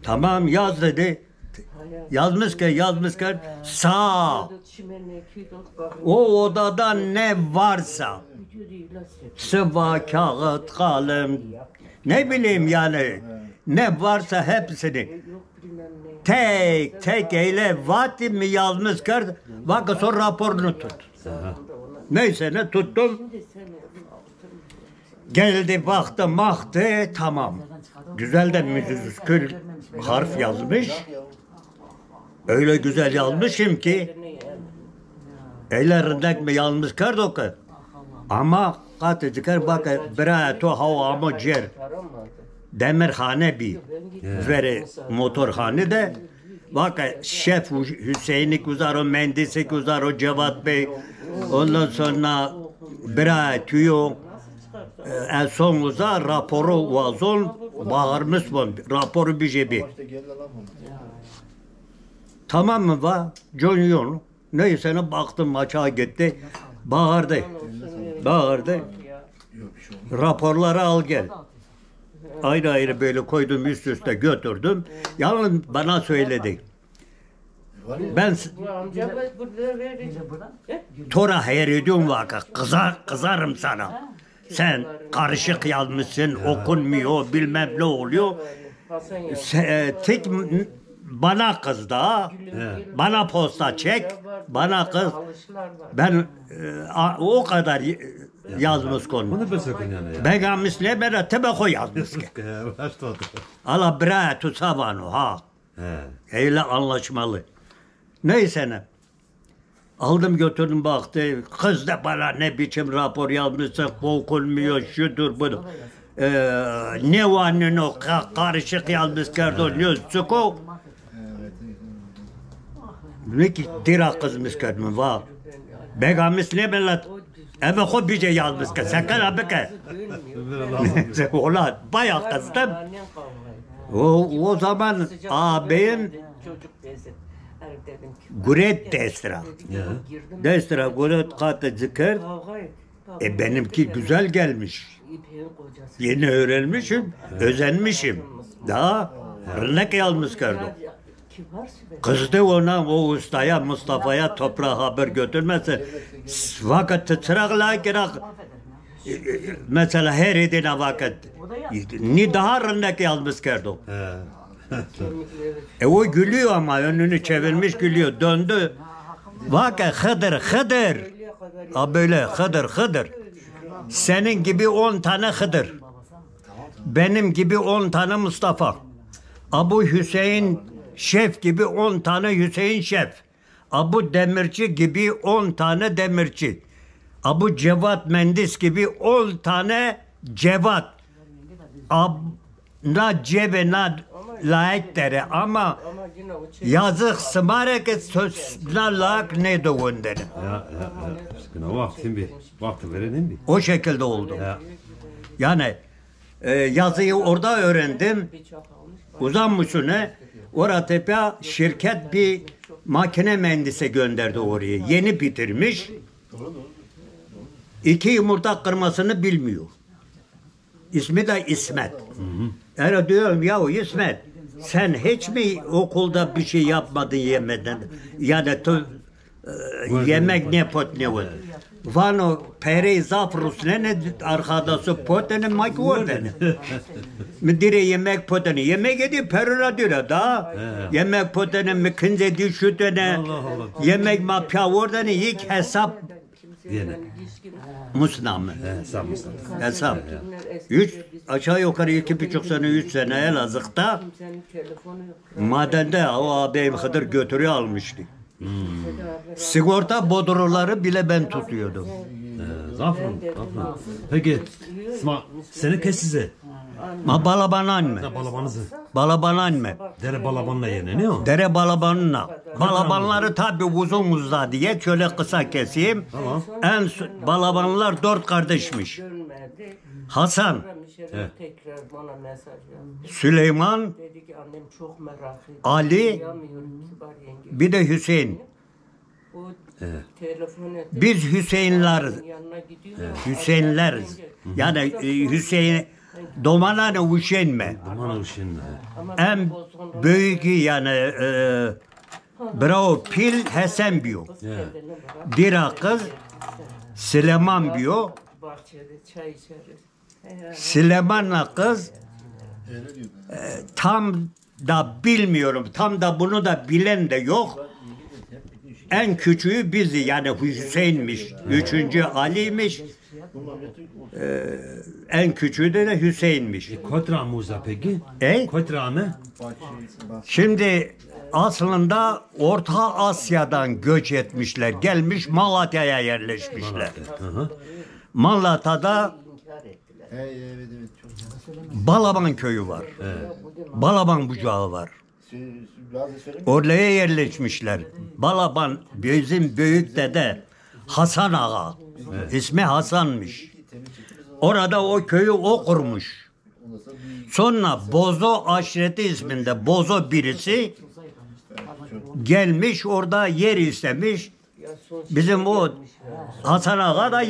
Tamam yaz dedi. Yazmışken sağ. O odada ne varsa sıva, kağıt, kalem, ne bileyim yani ne varsa hepsini tek eyle vatimi yazmışken bak sonra raporunu tut. Neyse ne tuttum. Geldi baktı tamam. Güzel de müzikül harf yazmış. Öyle güzel yazmışım ki ellerinde mi yazmış kardoka. Ama katıcıkar bak birato havamı cer. Demirhane bir veri motorhane de bak şef Hüseyin'i kuzaro, mühendisi kuzaro, Cevat Bey, ondan sonra birato en son uza raporu vazon bağırmış bu raporu bir cebi. Tamam mı va? John Yon. Neyse ne baktım maça gitti. Bağırdı. Raporları al gel. Ayrı böyle koydum üst üste götürdüm. Yalnız bana söyledi. Ben Tora her ediyorum vaka. Kızarım sana. Sen karışık yazmışsın, okunmuyor, bilmem ne oluyor. Tek bana kız da, bana posta çek, bana kız. Ben o kadar yazmış konu. Ben misle bana tebako yazmış ki. Allah bre tutsavano ha. Öyle anlaşmalı. Neyse ne. Aldım götürdüm baktı. Kız da bana ne biçim rapor yazmışsa okunmuyor şudur budur. Ne var ne o karışık yazmış kardo ne sıko. Ne ki dira kızmış kardo var. Begamış ne belat. Eve ko bir şey yazmış ki sakın abi ki. Ola bayağı kızdım. O zaman ağabeyim Guret destra. Destra guret katı zikir. Benimki güzel gelmiş. Yeni öğrenmişim, özenmişim. Daha rınak yazmış kardım. Kızdı ona o ustaya Mustafa'ya toprağa haber götürmesi. Vakit çırakla kirak. Mesela her edine vakit. Ni daha rınak yazmış kardım. O gülüyor ama önünü çevirmiş gülüyor. Döndü. Bak Hıdır. Böyle Hıdır. Senin gibi 10 tane Hıdır. Benim gibi 10 tane Mustafa. Abu Hüseyin Şef gibi 10 tane Hüseyin Şef. Abu Demirci gibi 10 tane Demirci. Abu Cevat Mendis gibi 10 tane Cevat. Na cebe na layık dere ama yazık sımarek sözler layık ne doğun derim. Vakti verelim bir. O şekilde oldu. Yani yazıyı orada öğrendim. Uzanmışsın ne? Orada tepe şirket bir makine mühendisi gönderdi oraya. Yeni bitirmiş. 2 yumurta kırmasını bilmiyor. İsmi de İsmet. Yani diyorum ya İsmet sen hiç mi okulda bir şey yapmadın yemeden? Yani yemek ne pot ne var? Vano pere zafrus ne arkadaşı potene makvodene. Müdire yemek potene yemek ediyor perura diyor da yemek potene mükünze düşütene yemek mapya oradan ilk hesap Musnamı. Hesap. 3 aşağı yukarı 2,5 sene 3 sene Elazığ'da madende o ağabeyim Hıdır götürüyor almıştı. Sigorta bodruları bile ben tutuyordum. Zafran. Peki seni kes size. Balabanan mı? Balabanızı. Balabanan mı? Dere balabanla yine ne o? Dere balabanına. Balabanları tabi uzun uzun diye şöyle kısa keseyim. Tamam. En balabanlar 4 kardeşmiş. Hasan, Süleyman, Ali, bir de Hüseyin. Biz Hüseyinleriz. Hüseyinleriz. Yani Domanane uşenme. Duman uşun. En büyük yani bravo pil Hasan biyo. Dira kız Süleyman biyo. Bahçede çay içeriz. Süleyman'la kız tam da bilmiyorum. Tam da bunu da bilen de yok. En küçüğü bizi yani Hüseyin'miş. Üçüncü Ali'ymiş. En küçüğü de Hüseyin'miş. Kotra muza peki? Kotra ne? Şimdi aslında Orta Asya'dan göç etmişler. Gelmiş Malatya'ya yerleşmişler. Malatya'da Balaban köyü var. Balaban bucağı var. Oraya yerleşmişler. Balaban bizim büyük dede Hasan Ağa. İsmi Hasan'mış. Orada o köyü o kurmuş. Sonra Bozo aşireti isminde Bozo birisi gelmiş orada yer istemiş. Bizim o Hasan Ağa da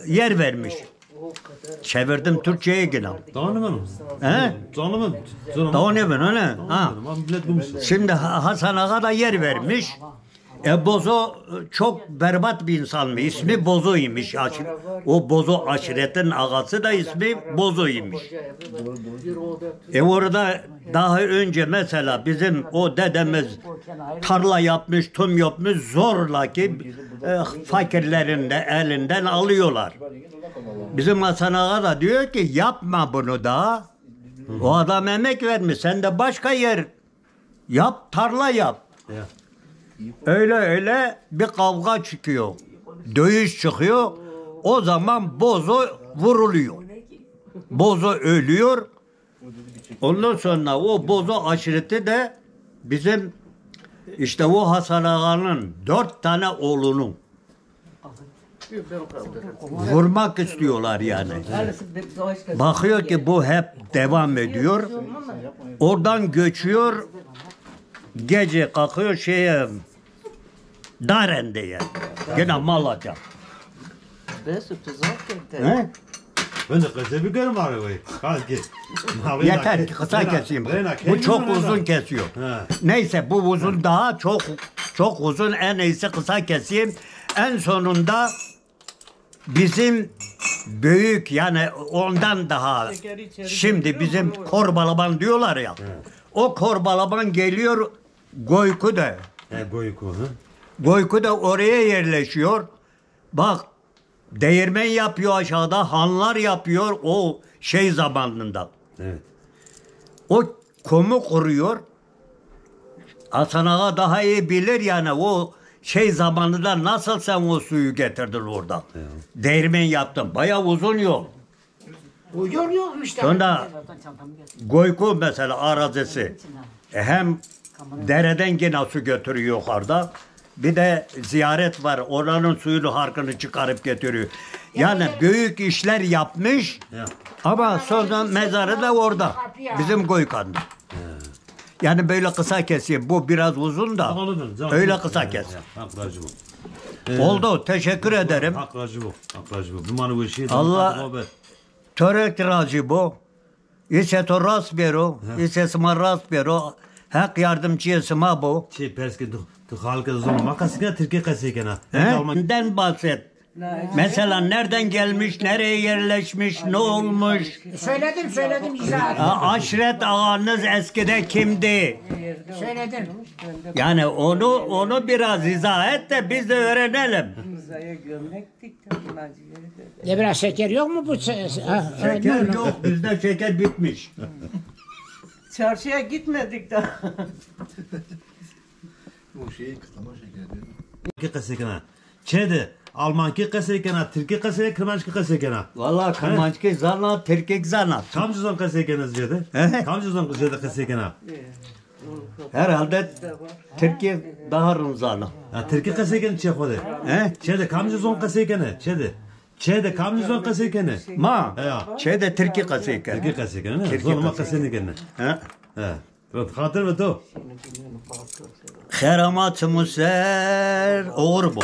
yer vermiş. Çevirdim Türkçe'ye yine. Tanımam. He? Tanımam. Tanımam öyle. Ha. Şimdi Hasan Ağa da yer vermiş. Bozo çok berbat bir insan mı? İsmi Bozo'ymuş. O Bozo aşiretin ağası da ismi Bozo'ymuş. Orada daha önce mesela bizim o dedemiz tarla yapmış, tüm yapmış zorla ki fakirlerin de elinden alıyorlar. Bizim Hasan Ağa da diyor ki yapma bunu da. O adam emek vermiş. Sen de başka yer yap, tarla yap. Öyle bir kavga çıkıyor. Dövüş çıkıyor. O zaman Bozo vuruluyor. Bozo ölüyor. Ondan sonra o Bozo aşireti de bizim işte o Hasan Ağa'nın 4 tane oğlunu vurmak istiyorlar yani. Bakıyor ki bu hep devam ediyor. Oradan göçüyor. Gece kalkıyor Daren'de gene Malatya. He? Ben de kısa bir görüm var ya. Yeter ki kısa keseyim. Bu çok uzun kesiyor. Neyse bu uzun daha çok uzun, en iyisi kısa keseyim. En sonunda bizim büyük yani ondan daha şimdi bizim Korbalaban diyorlar ya. O Korbalaban geliyor Goyku'da. Goyku'da oraya yerleşiyor. Bak değirmen yapıyor aşağıda, hanlar yapıyor o zamanında. Evet. O kumu kuruyor. Hasan Ağa daha iyi bilir yani o zamanında nasıl sen o suyu getirdin orada. Evet. Değirmen yaptın. Bayağı uzun yol. Yol yok işte. Sonra Goyku mesela arazisi. Hem dereden gene su götürüyor yukarıda. Bir de ziyaret var. Oranın suyunu harkını çıkarıp getiriyor. Yani büyük işler yapmış. Ama sonra mezarı da orada. Bizim Goykan'da. Yani böyle kısa keseyim. Bu biraz uzun da. Öyle kısa kes. Oldu. Teşekkür ederim. Allah törek razı bu. İse to rast bero. İse sma rast bero. Hak yardımcıya sma bu. Perski tu halka zaman makasına Türkiye kasıkena. Neden bahset? Mesela nereden gelmiş, nereye yerleşmiş, ne olmuş? Söyledim izah. Aşiret ağanız eskide kimdi? Söyledim. Yani onu biraz izah et de biz de öğrenelim. Ya biraz şeker yok mu bu? Şeker yok, bizde şeker bitmiş. Çarşıya gitmedik daha. Bu kıtlama şekeri diyor. Türkiye kasıkena. Çede Almanki kasıkena, Türkiye kasıkena, Kırmançki kasıkena. Vallahi Kırmançki zanat, Türkik zanat. Kamcızon kasıkena ziyade. Kamcızon ziyade kasıkena. Herhalde Türkiye daha rımzanı. Türkiye kasıkena çekode. Çede kamcızon kasıkena. Çede kamcızon kasıkena. Ma. Çede Türkiye kasıkena. Türkiye kasıkena. Zonuma kasıkena. Hatır mı to? Kheramat muser olur bu.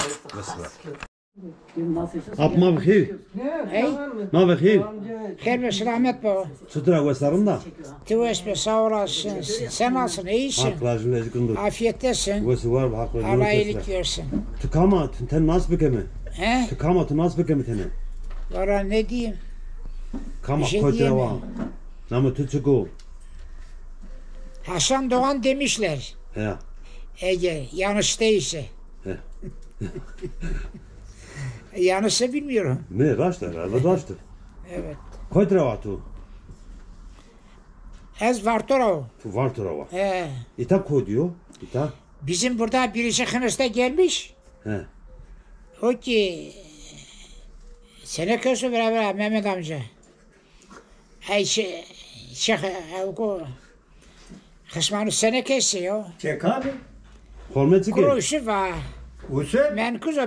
Ab ma bkhir. Hey, Ma bkhir. her ve selamet baba. Sutra gösterin da. Tüvesbe sağ olasın. Sen nasılsın? İyisin. Haklacı lezgündur. Afiyettesin. Gösü var haklı. Allah iyilik versin. Tıkama ten nasıl bekemi? He? Tıkama ten nasıl bekemi tene? Valla ne diyeyim? Kama Bir şey koytra diyemem. var. Namı tüçüku. Hasan Doğan demişler. He. Ege yanlış değilse. He. Yanlışsa bilmiyorum. Ne raştır? Allah raştır. Evet. Koytra var tu. Ez Vartorov. Tu var tura var. He. İta koy diyor. İta. Bizim burada birisi Hınıs'ta gelmiş. He. O ki sene köşe beraber Mehmet amca. Ay şey o kısmanı sene kesiyor. Çek abi. Hormetçi ki. Kuru işi var. Usul. Menkiz.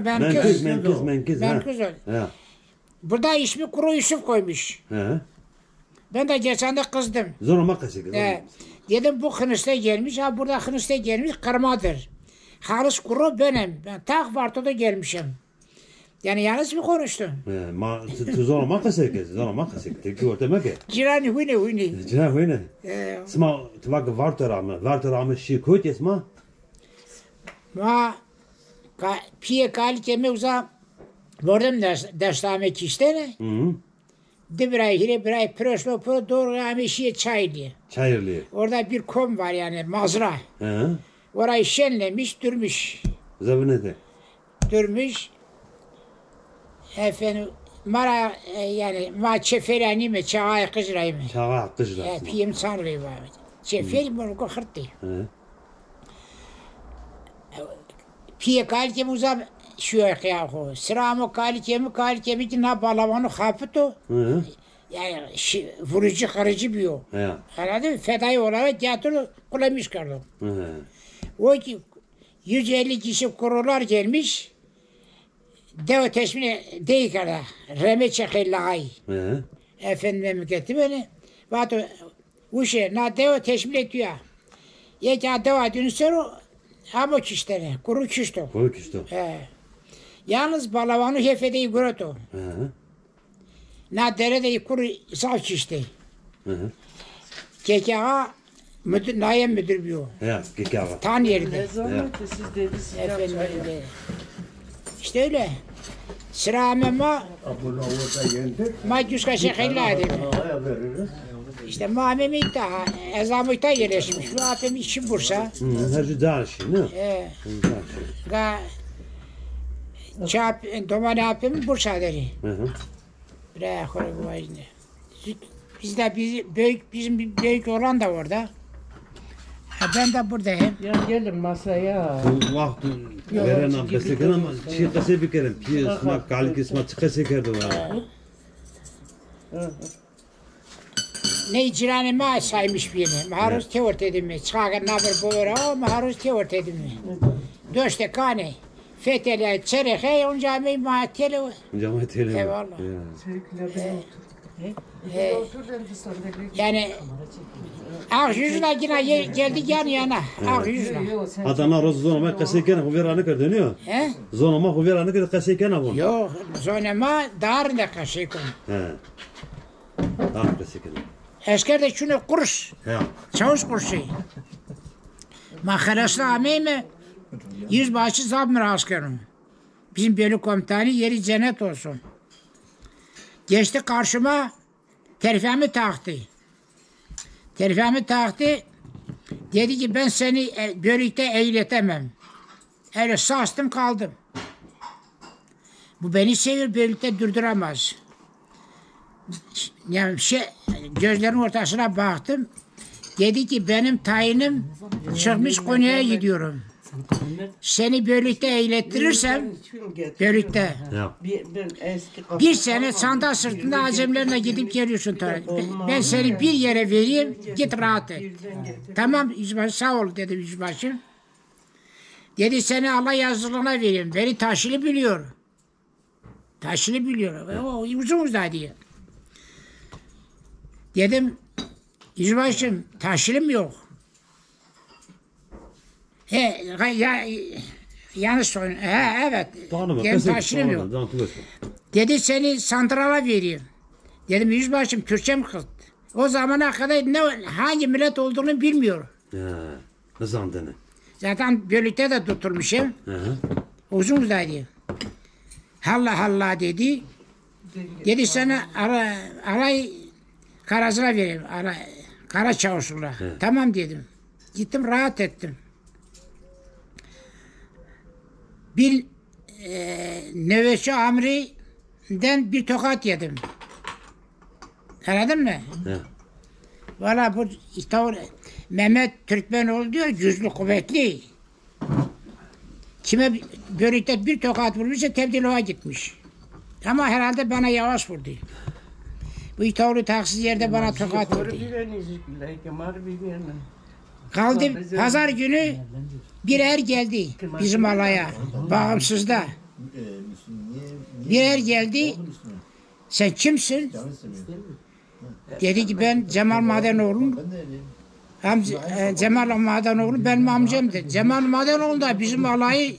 Menkiz. Menkiz. He. Burada ismi Kuru Yusuf koymuş. He. Ben de geçen de kızdım. Zor makası ki. Dedim bu Hınıs'ta gelmiş. Ha burada Hınıs'ta gelmiş kırmadır. Halis Kuru benim. Ben tak Varto'da gelmişim. Yani yalnız mı konuştum? He. Ma zor makası ki. Zor makası ki. Teki ortama ki. Cirani huyne. Cina huyne. Sma tvak vartorama. Vartorama şi koyt esma. Ma piye kalikeme uza vurdum derslame kiştere. Hı. Dibray hire bray proslo pro doğru ameşiye çaylı. Çayırlı. Orada bir kom var yani mazra. He. Orayı şenlemiş durmuş. Zabinete. Durmuş. Efendim mara yani ma çeferani mi çağay kızray mı? Çağa kızlar. Piyem sanrı var. Çeferi bunu kohırttı. He. Piye kalikeme uza şu yahu. Sıramı kalikemi ki na balavanı kapıtı. He. Yani vurucu kırıcı bir o. He. Anladın mı? Fedai olarak getirip kulamış kaldım. He. O ki 150 kişi kurular gelmiş. Dev teşmini değil kadar. Reme çekillağay. He. Efendim memleketi beni. Vatı uşe na dev teşmil ediyor. Ya ki dev dönüşür ama kişileri. Kuru kişti. Koy kişto. Yalnız balavanı hefedeyi görüyordu. He. Na deredeyi kuru sağ kişti. He. Kekağa müdür, nayen müdür bir o. He. Kikağa. Tan yerinde. Ne zaman siz dediniz Efendim öyle. İşte öyle. Sıra amema Abone olursa yendir. Macuska şekilla dedi. Aya veririz. İşte mamemi daha ezamıkta yerleşmiş. Bu abim işi Bursa. Her şey dar şey ne? Ga çap doman abim Bursa dedi. Hı hı. Buraya koy bu ayında. Bizde bizim bir büyük olan da orada. Ha, ben de buradayım. Ya gelin masaya. Bu vakti veren abdesti kan ama şey kase bir kere. Pi sma kalik isma çıkase kerdi var. Ne ciranıma saymış beni. Maharuz tevort edin mi? Çıkarken naber boyura maharuz tevort edin mi? Döşte kane. Fetele çerehe onca mey maatele. Cemaat tele. Eyvallah. Yani ak yüzüne yine geldik yan yana. Ak yüzüne. Adana roz zonama kase kan huveranı kerdi ne? He? Zonama huveranı kerdi kase kan abun. Yok, zonema darında kaşıkım. He. Tamam kase kan. Eskerde şunu kurs. He. Çavuş kursu. Mahalasına ameyme. Yüzbaşı zabmır askerim. Bizim bölük komutanı yeri cennet olsun. Geçti karşıma terfemi taktı. Terfemi taktı. Dedi ki ben seni bölükte eğletemem. Öyle sastım kaldım. Bu beni seviyor bölükte durduramaz. Yani gözlerin ortasına baktım. Dedi ki benim tayinim çıkmış Konya'ya gidiyorum. Seni bölükte eğlettirirsem bölükte bir sene sandal sırtında azemlerine gidip geliyorsun. Ben seni bir yere vereyim git rahat et. Tamam yüzbaşı sağ ol dedi yüzbaşı. Dedi seni Allah yazılığına vereyim. Beni taşlı biliyor. Taşlı biliyor. O uzun uzun diye. Dedim yüzbaşım taşlım yok. Ya yanlış söylüyorum. Evet. Tanıma. Gemi taşınmıyor. Dedi seni santrala vereyim. Dedim yüzbaşım Türkçe mi kız? O zamana kadar hangi millet olduğunu bilmiyor. Ne zandını? Zaten birlikte de tutulmuşum. Hı. Uzun uzadı. Halla halla dedi. Dedi sana alay karasına vereyim. Kara çavuşluğa. Tamam dedim. Gittim rahat ettim. Bir nöbetçi amirinden bir tokat yedim. Anladın mı? He. Valla bu işte Mehmet Türkmenoğlu diyor güçlü kuvvetli. Kime börükte bir tokat vurmuşsa tebdilova gitmiş. Ama herhalde bana yavaş vurdu. Bu İtavru taksız yerde bana tokat vurdu. Kaldı pazar günü bir er geldi bizim alaya. Bağımsızda. Bir er geldi. Sen kimsin? Dedi ki ben Cemal Madenoğlu'm. Cemal Madenoğlu benim amcamdı. Cemal Madenoğlu da bizim alayı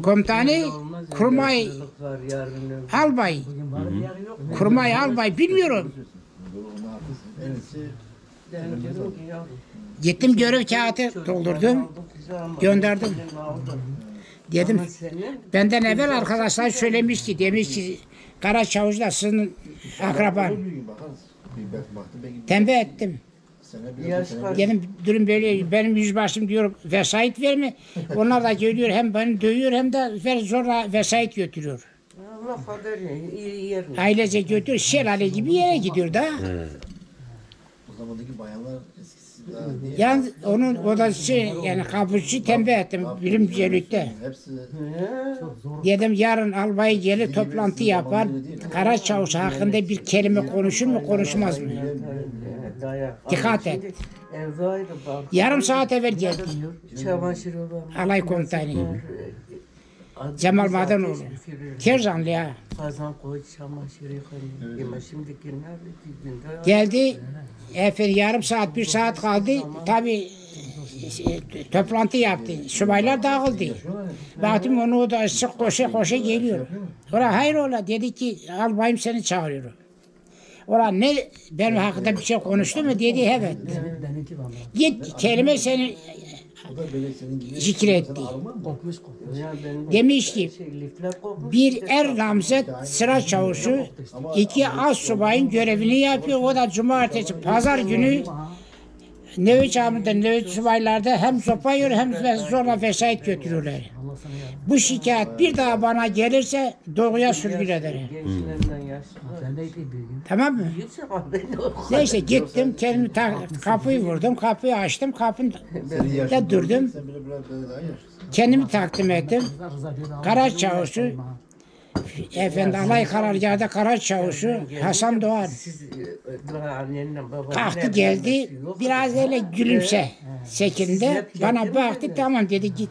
komutanı Kurmay Albay. Kurmay Albay bilmiyorum. Gittim görev kağıtı doldurdum. Gönderdim. Dedim benden evvel arkadaşlar söylemiş ki demiş ki Kara Çavuş da sizin akraban. Tembih ettim. Dedim durum böyle benim yüzbaşım diyor vesayet verme. Onlar da geliyor hem beni dövüyor hem de zorla vesayet götürüyor. Ailece götürüyor şelale gibi yere gidiyor da. O zamandaki bayanlar eskisi daha değil. Yani onun odası yani kapıcı tembih ettim bilimcilikte. Hepsi Dedim yarın albay gelir toplantı yapar. Kara Çavuş hakkında bir kelime konuşur mu konuşmaz mı? Dikkat et. Yarım saat evvel geldi. Alay komutanı. Cemal Madenoğlu. Kerzanlı ya. Geldi. Efendim yarım saat, bir saat kaldı. Tabii toplantı yaptı. Subaylar dağıldı. Baktım onu o da sık koşa koşa geliyor. Ola hayır ola dedi ki albayım seni çağırıyor. Ola ne benim hakkında bir şey konuştu mu dedi evet. Git kelime seni zikretti. Demiş ki bir er namzet sıra çavuşu 2 az subayın görevini yapıyor. O da cumartesi pazar günü nöbet camında nöbet subaylarda hem sopa yiyor hem zorla vesayet götürüyorlar. Bu şikayet bir daha bana gelirse doğuya sürgün ederim. Tamam mı? Neyse gittim kendimi kapıyı vurdum, kapıyı açtım, kapıda durdum. Kendimi takdim ettim. Kara Çavuşu, efendi alay karargahında Kara Çavuşu Hasan Doğan kalktı geldi, biraz öyle gülümse şeklinde bana baktı, tamam dedi git.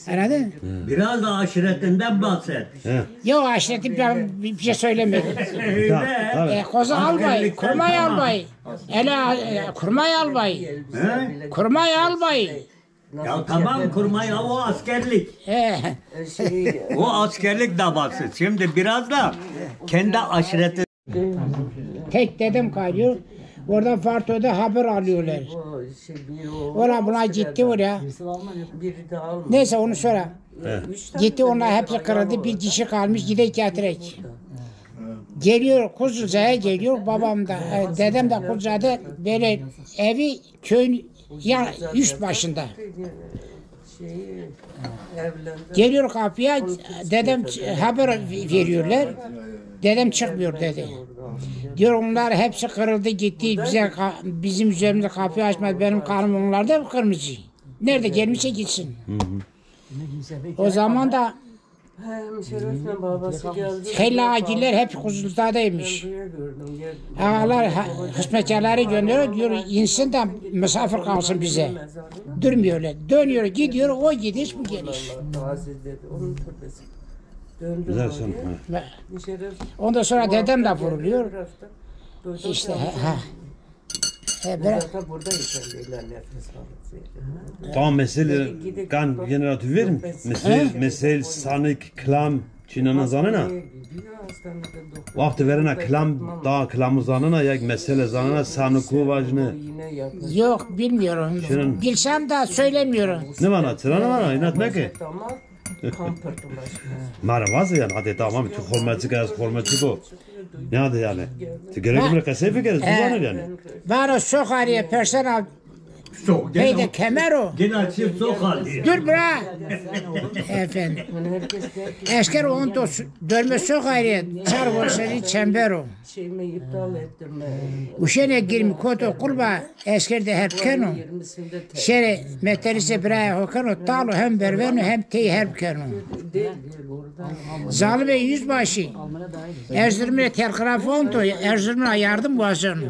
Anladın mı? Biraz da aşiretinden bahset. Yok aşireti ben bir şey söylemedim. Koza albay, kurmay albay. Kurmay albay. Kurmay albay. Ya tamam kurmay o askerlik. O askerlik davası. Şimdi biraz da kendi aşireti. Tek dedem kalıyor. Orada Farto'da haber alıyorlar. Ona buna gitti oraya. Neyse onu sonra. Gitti onlar hepsi kırıldı. Bir kişi kalmış gidip getirek. Geliyor Kuzluca'ya geliyor. Babam da dedem de Kuzluca'da böyle evi köyün ya üst başında. Geliyor kapıya dedem haber veriyorlar. Dedem çıkmıyor dedi. Diyor onlar hepsi kırıldı gitti bizim üzerimizde kapıyı açmadı benim karnım onlarda kırmızı. Nerede gelmişse gitsin. O zaman da Hellagiller hep Kuzulta'daymış. Ağalar hizmetçileri gönderiyor diyor insin de misafir kalsın bize. Durmuyorlar. Dönüyor gidiyor o gidiş bu geliş. Güzel son. Ondan sonra dedem de vuruluyor. İşte Burada yıkanıyorlar nefes alıp. Tamam mesele kan generatör verim. Mesele sanık klam çinana zanına. Vakti verene klam daha klamı zanına ya mesele zanına sanık uvajını. Yok bilmiyorum. Şunun- Bilsem de söylemiyorum. Ne var atırana var inat ne ki? Tamam. Kampırdım başına. Mara vazı yani hadi tamam ki hormatçı bu. Ne hadi yani? Gerek bir kase fikiriz zanır yani. Bana sok araya personel Sok. peyde kemer o. Gene çift sok alıyor. Dur bırak. Efendim. Esker onu da dönme sok araya. Çar olsaydı çember o. Şeyimi iptal ettim. Uşene girmi koto kurba eskerde hep keno. 20'sinde Şere metelise biraya hokano talo hem berveno hem tey hep keno. değil orada. Zalime yüzbaşı. Erzurum'a telgrafon to Erzurum'a yardım vazonu.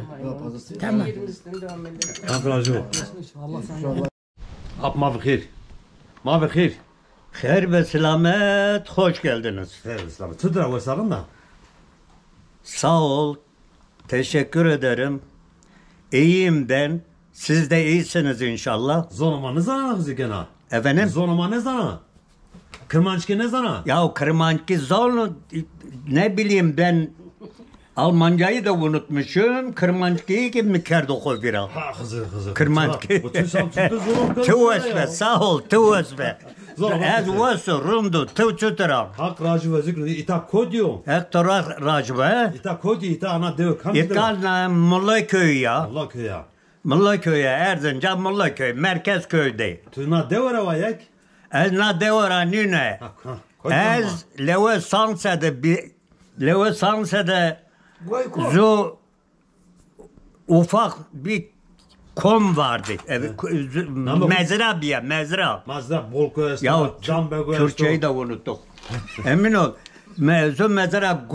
Tamam. 20'sinde ameliyat. Kankracı. Ab ma bixir. Ma bixir. Hayır ve selamet, hoş geldiniz. Evet İslam. Tutra vesalım da. Sağ ol, teşekkür ederim. İyiyim ben, siz de iyisiniz inşallah. Zonuma ne zana kızı gena? Efendim? Zonuma ne zana? Kırmançki ne zana? Ya Kırmanki Zol, ne bileyim ben Almancayı da unutmuşum. Kırmanki'yi gibi mi kerdoku bira? Ha kızı. Kırmanki. Bu tüysam tuttu zorum kızı. Tuvesve, sağ ol, tuvesve. Zor, Ez vasu, rumdu, tuturam. Hak racı ve zikri. İta kodyo. Ektora racbe. İta kodyo. İta ana dev. İkan Mullaköy ya. Allah köya. Mullaköy'e, Erzincan Mullaköy, merkez köyde. Tuna dev ara vayek. Ez na devora nüne. Ez leve sansede zu ufak bir kom vardı. Mezra. Mazda bol koyası. Ya Can be koyası. Türkçeyi de unuttuk. Emin ol. Mezra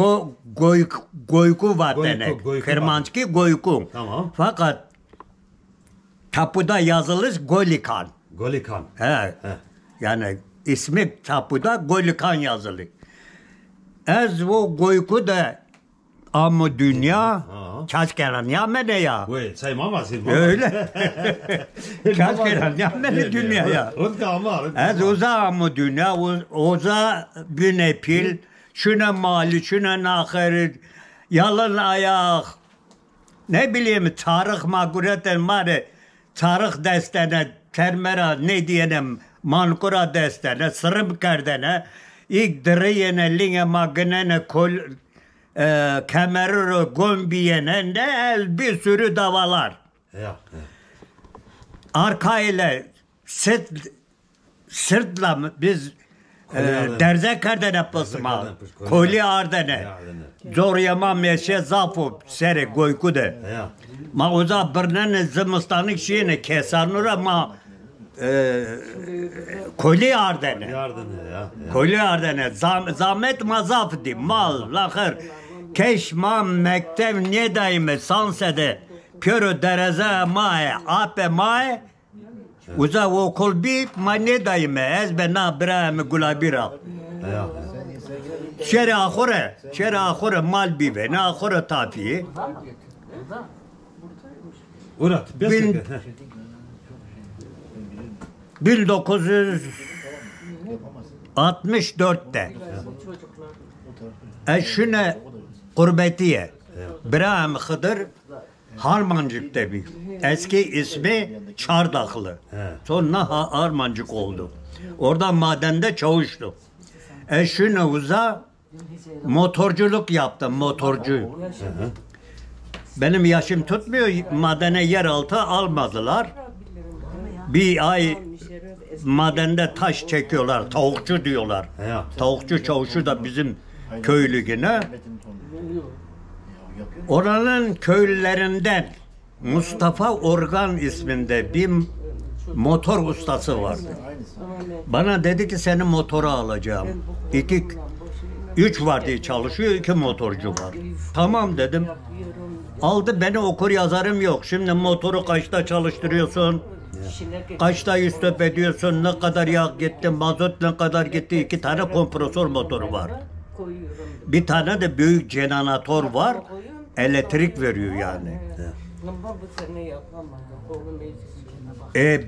goyku var dene. Goyku Kırmançki goyku. Tamam. Fakat tapuda yazılır Golikan. Golikan. He. Yani ismi tapuda Golikan yazılı. Ez o goyku da ama dünya kaçkeran ya mene ya. Vay sayma vasil. Öyle. Kaçkeran ya mene dünya ya. Rıdka ama. Ez oza ama dünya oza büne pil şuna mali şuna nahır yalın ayak ne bileyim tarih magureten mare tarih destene termera ne diyelim mankura destene sırım kerdene ilk diriyene linge magnene kol kemeriro gombiyene ne bir sürü davalar Ya. arka ile sırtla biz derze kerdene pısma koli ardene zor yama meşe zafu sere goykude Ya. ma oza birnen zimistanlık şeyine kesanura ma koli ardene Yardım ya. koli ardene zahmet mazaf di mal lahır keşma mektev ne daime sansede pürü dereze mae ape mae uza okul bi ma ne daime ez be na brahme gulabira Ya. şere ahore mal bi ve na ahore tafiye Urat. Bin- 1964'te eşine gurbetiye Brahim Hıdır Harmancık'ta bir eski ismi Çardaklı sonra Harmancık oldu orada madende çavuştu eşine uza motorculuk yaptım motorcu benim yaşım tutmuyor madene yeraltı almadılar bir ay madende taş çekiyorlar tavukçu diyorlar Ya. tavukçu çavuşu da bizim köylü yine oranın köylülerinden Mustafa Organ isminde bir motor ustası vardı bana dedi ki seni motora alacağım 3 vardı çalışıyor 2 motorcu var tamam dedim aldı beni okur yazarım yok şimdi motoru kaçta çalıştırıyorsun kaçta yüz ediyorsun ne kadar yağ gitti mazot ne kadar gitti 2 tane kompresör motoru var bir tane de büyük jeneratör var elektrik veriyor yani Ama bu sene yapamadım. Oğlum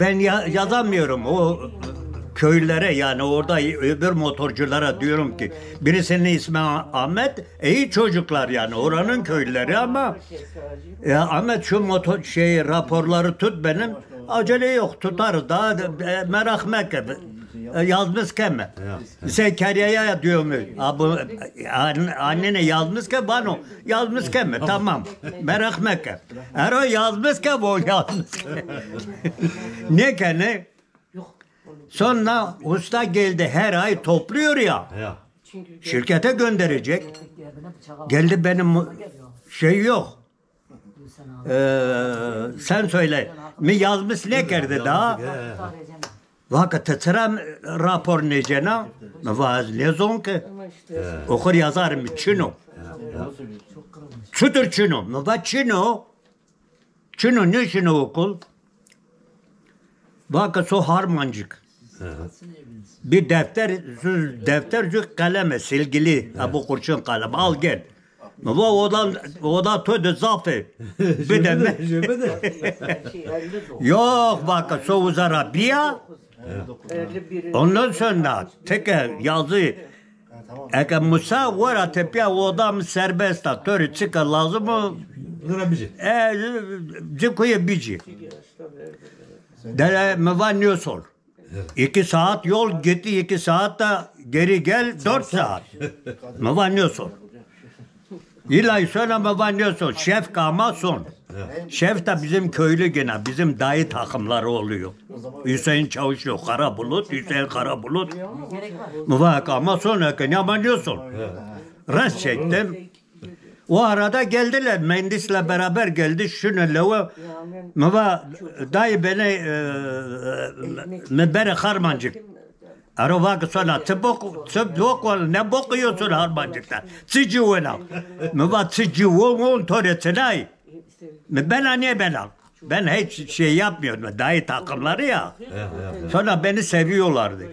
Ben yazamıyorum o köylere, yani orada öbür motorculara diyorum ki birisinin ismi Ahmet, iyi çocuklar yani oranın köylüleri, ama Ahmet şu motor raporları tut, benim acele yok, tutarız daha merak etme. Yazmış keme. Zekeriya'ya diyorum. Annene yazmış ki bana yazmış keme. Tamam. Merak etme. Eğer o yazmış ki o yazmış ki. Ne kene? Sonra usta geldi, her ay topluyor ya. Şirkete gönderecek. Geldi, benim şey yok. Sen söyle. Mi yazmış ne kerdi daha? Vakit tıram rapor necena, vaz lezon ki okur yazarım çino. Çudur çino, mı çino? Çino ne çino okul? Vakit so harmancık. Bir defter kaleme silgili, bu kurşun kalem al gel. O da tüdü zafi. Bir de yok vakit so uzarabiya. Ondan sonra teker yazı eğer Musa var tepya o adam serbest atör çıkar lazım o cikuya bici dele mevanyo sol 2 saat yol gitti, 2 saat da geri gel 4 saat mevanyo sol İlahi söyle mevanyo sol şef kama son. Şef de bizim köylü gene, bizim dayı takımları oluyor. Hüseyin Çavuş yok, Karabulut, Hüseyin Karabulut. Müvak ama sonra ki yamanıyorsun. Rast çektim. O arada geldiler, mühendisle beraber geldi. Şunu lava, müvak dayı beni mübere harmancık. Ara vakit sonra tıbok ne bokuyorsun harmancıktan? Sıcıvına. Müvak sıcıvına töretine. Ben hiç şey yapmıyordum. Dayı takımları ya. Sonra beni seviyorlardı.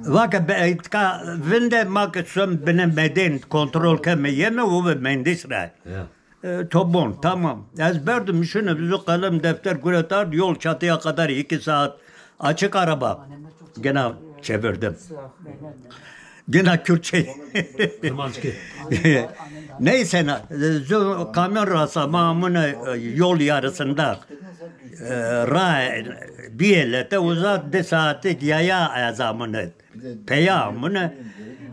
Vakit vinde maksimum benim beden kontrol keme yeme o mühendisler. Tamam. Ezberdim şunu bizi kalem defter kuretar yol çatıya kadar 2 saat açık araba. Gene çevirdim. Gene Kürtçe. Neyse kamyon rasamamını yol yarısında bir elete uzattı saati yaya azamını peyamını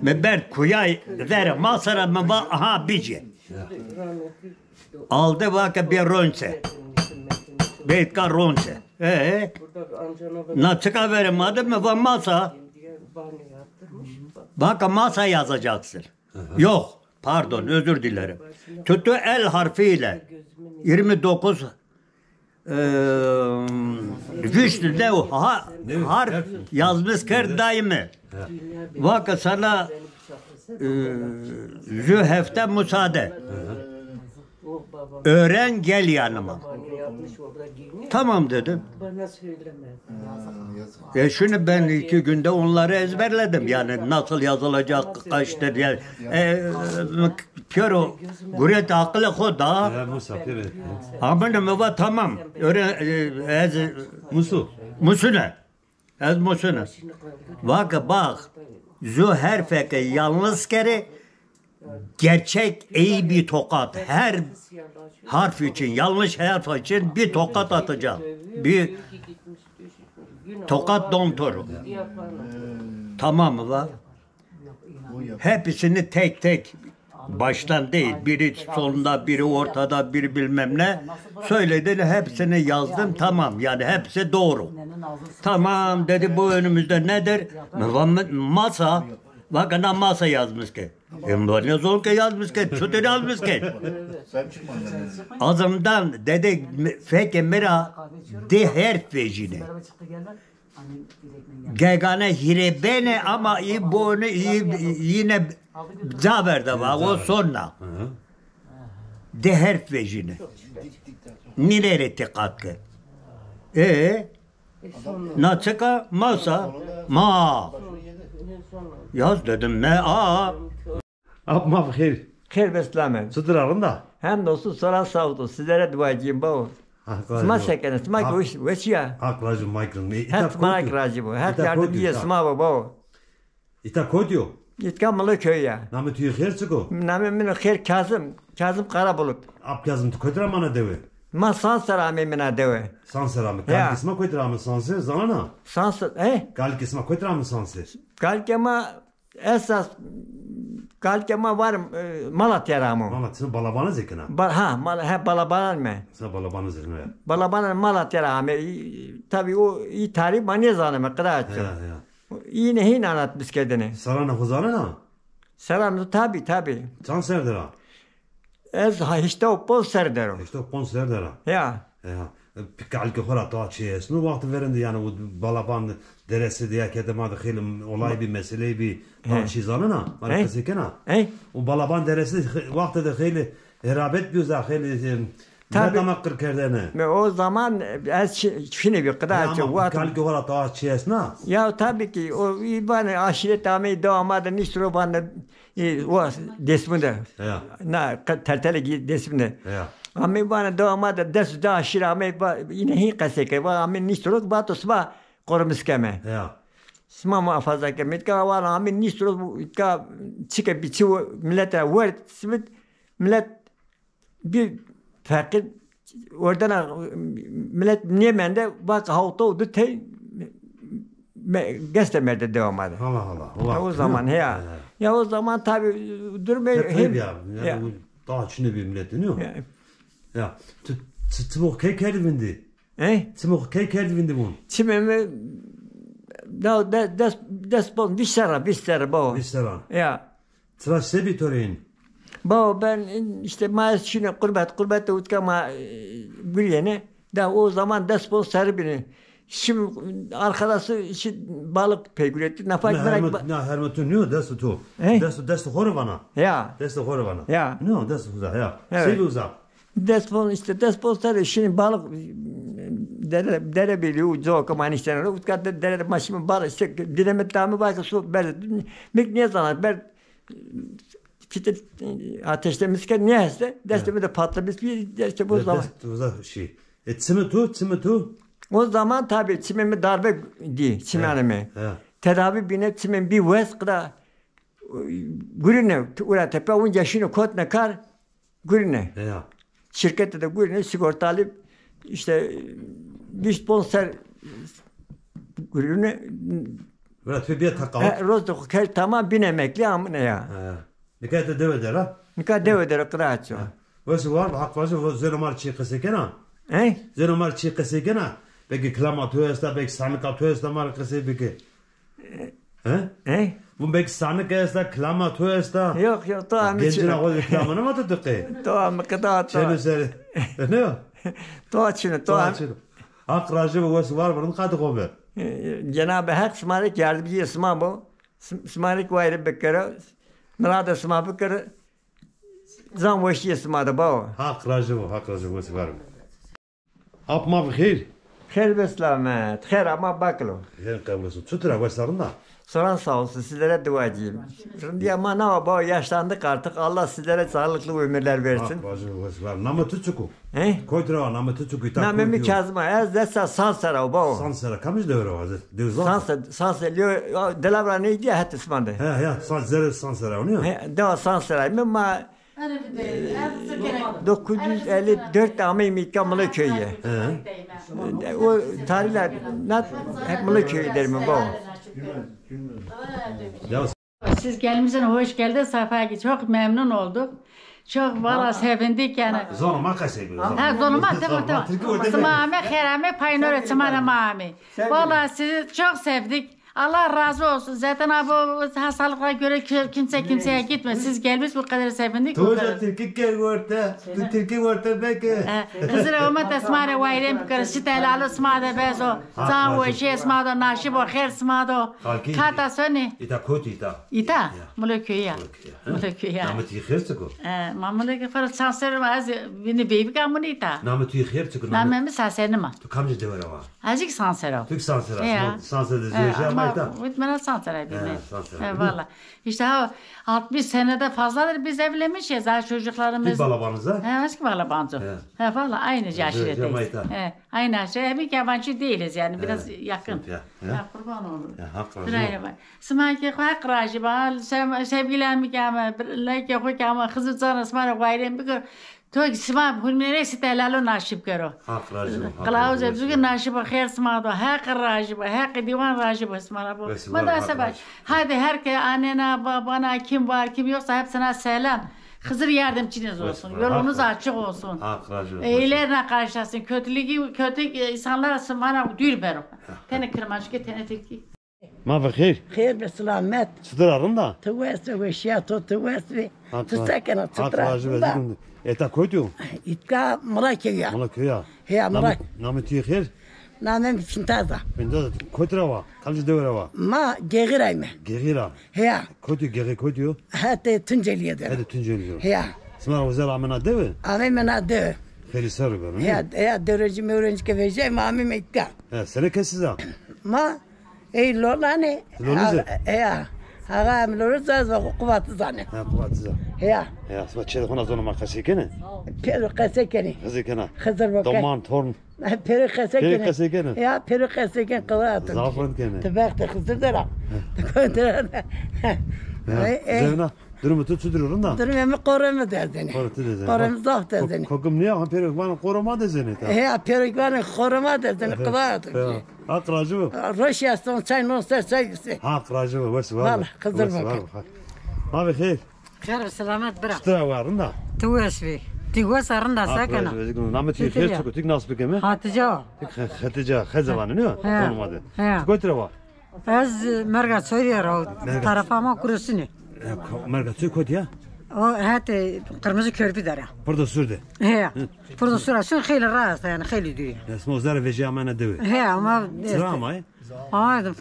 meber kuyay ver masara mı aha bici aldı vakit bir ronse beytka ronse na çıka veremedi mi va masa bak masa yazacaksın yok pardon özür dilerim tuttu el harfiyle 29 Vüşlü'de o harf yazmış kır daimi. Vakit sana zühefte müsaade. Öğren gel yanıma. Tamam dedim. Bana söyleme. Şunu ben 2 günde onları ezberledim. Yani nasıl yazılacak kaçtır yani. Piyero guret akıllı koda. Ama ne var tamam. Ez Musune. Ez Musune. Bak. Zu her feke yalnız kere gerçek iyi bir tokat. Her harf için, yanlış harf için bir tokat atacağım. Bir tokat dontoru. Tamam mı var? Hepsini tek tek baştan değil. Biri solunda, biri ortada, biri bilmem ne. Söyledi, hepsini yazdım. Tamam, yani hepsi doğru. Tamam dedi, bu önümüzde nedir? Masa. Bakın masa yazmış ki. Ne zor ki yazmış ki. Çutur yazmış ki. Ağzımdan dedi feke mira de harf vecine. Gegane hirebene ama bunu yine zaverde var o sonra. De harf vecine. Nilere katkı. Naçaka masa ma. Yaz dedim ne a. Abma xeyr. Xeyr bəsləmən. Sıdırarın da. Hamdolsun soran sağ olsun. Sizlere duacıyım baba. Sma şekerin, sma veşya. Haklacım Michael. Her sma kracı bu. Her yardımcıya sma baba. İta kodyo. İtkamalı köy ya. Namı tüyü kherçiko. Namı khair Kazım. Kazım Karabulut. Ap yazım kodra mana deve. Ma sansara memina deve. Sansera mı? Ya. Gal kisma kodra mı sanse zana? Sansar, Gal kisma kodra mı sanse? Galkema esas Galkema var Malatya ramı. Mama sen balabana zekina. Balabanan mı? Sen balabana zekina ya. Balabanan Malatya ramı. Tabii o iyi tarih mani zanımı kadar Ya ya. İyi neyin anlatmış kendini. Sarana huzana na. Selam tabii. Can serdera. Ez işte o poz serdero. İşte pon serdera. Ya. Ya. Pikal ki khora ta çiğes. Nu vakti verindi yani o balaban deresi diye kedemada khilim olay bir mesele bir ta çizana na. Bana kesekena. O balaban deresi vakti de khili herabet bir khili Tabii. Tabii. Kerdene. O zaman ez şimdi bir kadar çok Ama pikal ki khora ta çiğes na. Ya tabii ki o bana aşiret amey davamadı nişro bana o desminde. Ya. Na tertele desminde. Ya. Amey bana davamadı des da aşire amey yine hi kaseke va amey nişro bato sma kormiskeme. Ya. Sma muhafaza kemet ka var amey nişro ka çıkıp biçi millete word simit millet bir fakir oradan millet niye mende bak havta oldu te göstermedi devam etti. Allah. O zaman ya. Ya o zaman tabi durmuyor. Hep ya. Yani daha içinde bir millet dönüyor. Ya. Tımok kekerdivindi. Tımok kekerdivindi bu. Çimemi da despon vişsera bu. Vişsera. Ya. Tıraş sebi töreyin. Bu ben işte maaş şimdi kurbette utkama gülüyene da o zaman despon serbini. Şimdi arkadaşı işi balık peygür etti. Nafak merak. Ne hermetun ne desu tu. Desu horvana. Ya. Desu horvana. Ya. Ne desu uza ya. Evet. Sebi uza. Despon ser şimdi balık dere biliyor ucu kaman işte. Utkat dere maşımı balık işte dinamit tamı bak su ber. Mik ne zaman ber fitil ateşlemişken ne heste destemi de patlamış bir işte bu zaman. Uza şey. Çimi tu. O zaman tabii çimimi darbe di çimenimi. Tedavi bine çimin bir veskda gürüne ura tepe un yaşını kot ne kar gürüne. Şirkette de gürüne sigortalı işte bir sponsor gürüne. Biraz bir takal. Rozda kel tamam bin emekli amına ya. Ne kadar devedir ha? Ne kadar devedir kıraço. Vası var hak var zenomar çiğkısekena. Zenomar çiğkısekena. Peki klamatı esta peki sanıkatı esta markası peki. Bu peki sanık esta klamatı esta. Yok tamam. Gencine o klamana mı tutuqi? Tamam kadar. Çene seri. Ne o? Tamam. Hak racı bu var bunun kadı kobe. Cenab-ı Hak smarik yardımcı isma bu. Smarik vayrı bekara. Nrada sma bekara. Zan veşi isma da bu. Hak racı bu var. Apma bixir. Xeyr ve selamet. Xeyr ama baklo. Xeyr kablosu. Tutura başlarında. Soran sağ olsun sizlere duacıyım. Şimdi ama ne var yaşlandık artık. Allah sizlere sağlıklı ömürler versin. Var. Namı tutuku. Koydura namı tutuku. Namı mi kazma. Ez desa sansara bu. Sansara kamış devre var. Devzan. Sansara. Delavra neydi ya hatta ismandı. Ya sansara onu ya. Da sansara. Ama 954 Ameyimit Kamılı köyü. O tarihler hep Mılı köyü derim bu. Siz gelmişsiniz, hoş geldiniz, sefa çok memnun olduk. Çok valla sevindik yani. Zonuma kaçayım. Zonuma tamam. Smame, kherame, paynore, smame. Valla sizi çok sevdik. Allah razı olsun. Zaten bu hastalıklara göre kimseye gitme. Siz gelmiş bu kadar sevindik. Tuğca Türkiye gelgorta. Türkiye gorta belki. Kızıra umat esmare vayrem bikar. Şitelalı smade bezo. Zan veşi esmado naşib o kher smado. Kata soni. İta koti ita. İta. Muleküya. Muleküya. Nameti xertiko. Mamuleke far sanser az beni bebi kamuni ita. Nameti xertiko. Namemi sanser ma. Tu kamje devara var. Azıcık sansera. Türk sansera. Sansera de Bitmene Sansaray bilmeyiz. Sansaray. Valla. İşte 60 senede fazladır biz evlenmişiz. Ha çocuklarımız. Bir balabanıza. Eski balabancı. Valla aynı yaşıdayız. Cemaita. Aynı yaşıda. Bir yabancı değiliz yani biraz yakın. Ya. Kurban olur. Hak razı Sırayla bak. Smaki hak racı bak. Sevgilerimi kâme. Leke koy kâme. Kızı canı smara koyayım. Bir kere. تو سما هنری استعلال ناشب کرو. حق راجب. قلاوز بزرگ ناشب خیر سما دو حق راجب حق دیوان راجب اسما بو. مدرسه hadi herkes annene babana kim var kim yoksa hepsine selam. Hızır yardımcınız olsun. Yolunuz açık olsun. Hak raجب. İyilerine karşılasın. Kötü insanlara bana duyur bero. Tene kırmaç ki tene teki. ما بخير خير بسلامات صدر عرندا تواسي وشياتو تواسي تسكن حق راجب ازيكم اتا كوتو إتكا مراكيا مالك يا هي مراك نامتي خير نامن فينتازا من ده كوتروا كم دوروا ما جيغيرايمه غيرا هي كوتو غير كوتو هات تنجليه ده هذا تنجليو هي اسمع وزارة عمنا دوا أنا من هذا خير سر بقى هي درجة مورنج كفيجي ما أمي ميكا سنة كسيزا ما إيه لولاني لولزة؟ هي هذا من لولزة قوات زانه ها قوات زا هي يا اسمع تشيل هنا زونا ما كسيكنه بيرو قسكني كسيكنه خزر بكا ضمان تورن بيرو قسكني بيرو قسكني. يا بيرو قسكني قوات زعفران كنه تبعت خزر درا زينا durumu tutuyorsun da. Durum emi koruma derdini. Koruma zaf derdini. Kokum niye han peruk bana koruma dezeni ta. He peruk bana koruma derdini kıvat. Hak racı. Rusya son çay non çay gitsin. Hak racı var. Valla kızır bak. ما بخير خير سلامات برا اشترى وارندا تواسفي تيواس رندا ساكنة نعمتي خير تكوتيك ناس بكمه هاتجا خديجه خزوانه نو olmadı تكوتروا از مرقا سوريا رو طرفا ما كرسني مرقا تكوت يا o هات قرمزı körpü dara. Burada sürdü. He. Burada sürasyon خیلی راست yani خیلی دوری. اسمه وزارة فيجي امانه دوي. He ama تراماي. اه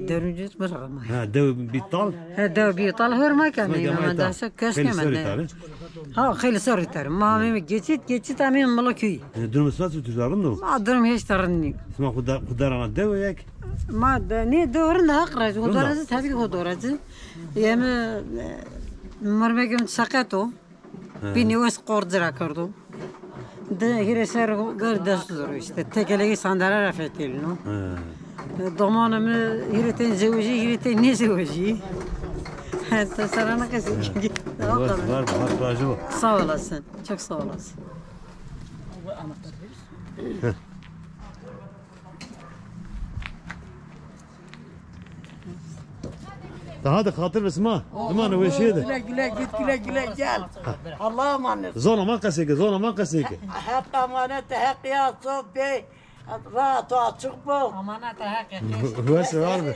dönünce برغم. ها دوي بيطال. He de bir tal hırma kani ama da kös kemen. Ha خیلی سوری تر. ما می geçit amin ملکی. durum nasıl tutuyorsun da? ما درم هیچ ترنی. اسمه خدارنا دوي ياك. ما دني دورنا اقرج ودورز تابي ودورز يم مرمگم ساقتو بینی وس قرضرا کردم ده هیره سر گر دست دارو işte tekeleyi sandalye rafetilno damanım هیره تن زوجی هیره تن نه زوجی hatta sarana kesin Var racı. sağ olasın çok sağ olasın هذا خاطر اسمه زمان هو شيء ده Güle git güle gel. Allah'a emanet. زونا ما قسيك Hak emanet hak ya sohbet. Rahat açık bu. amanat hak هو سؤال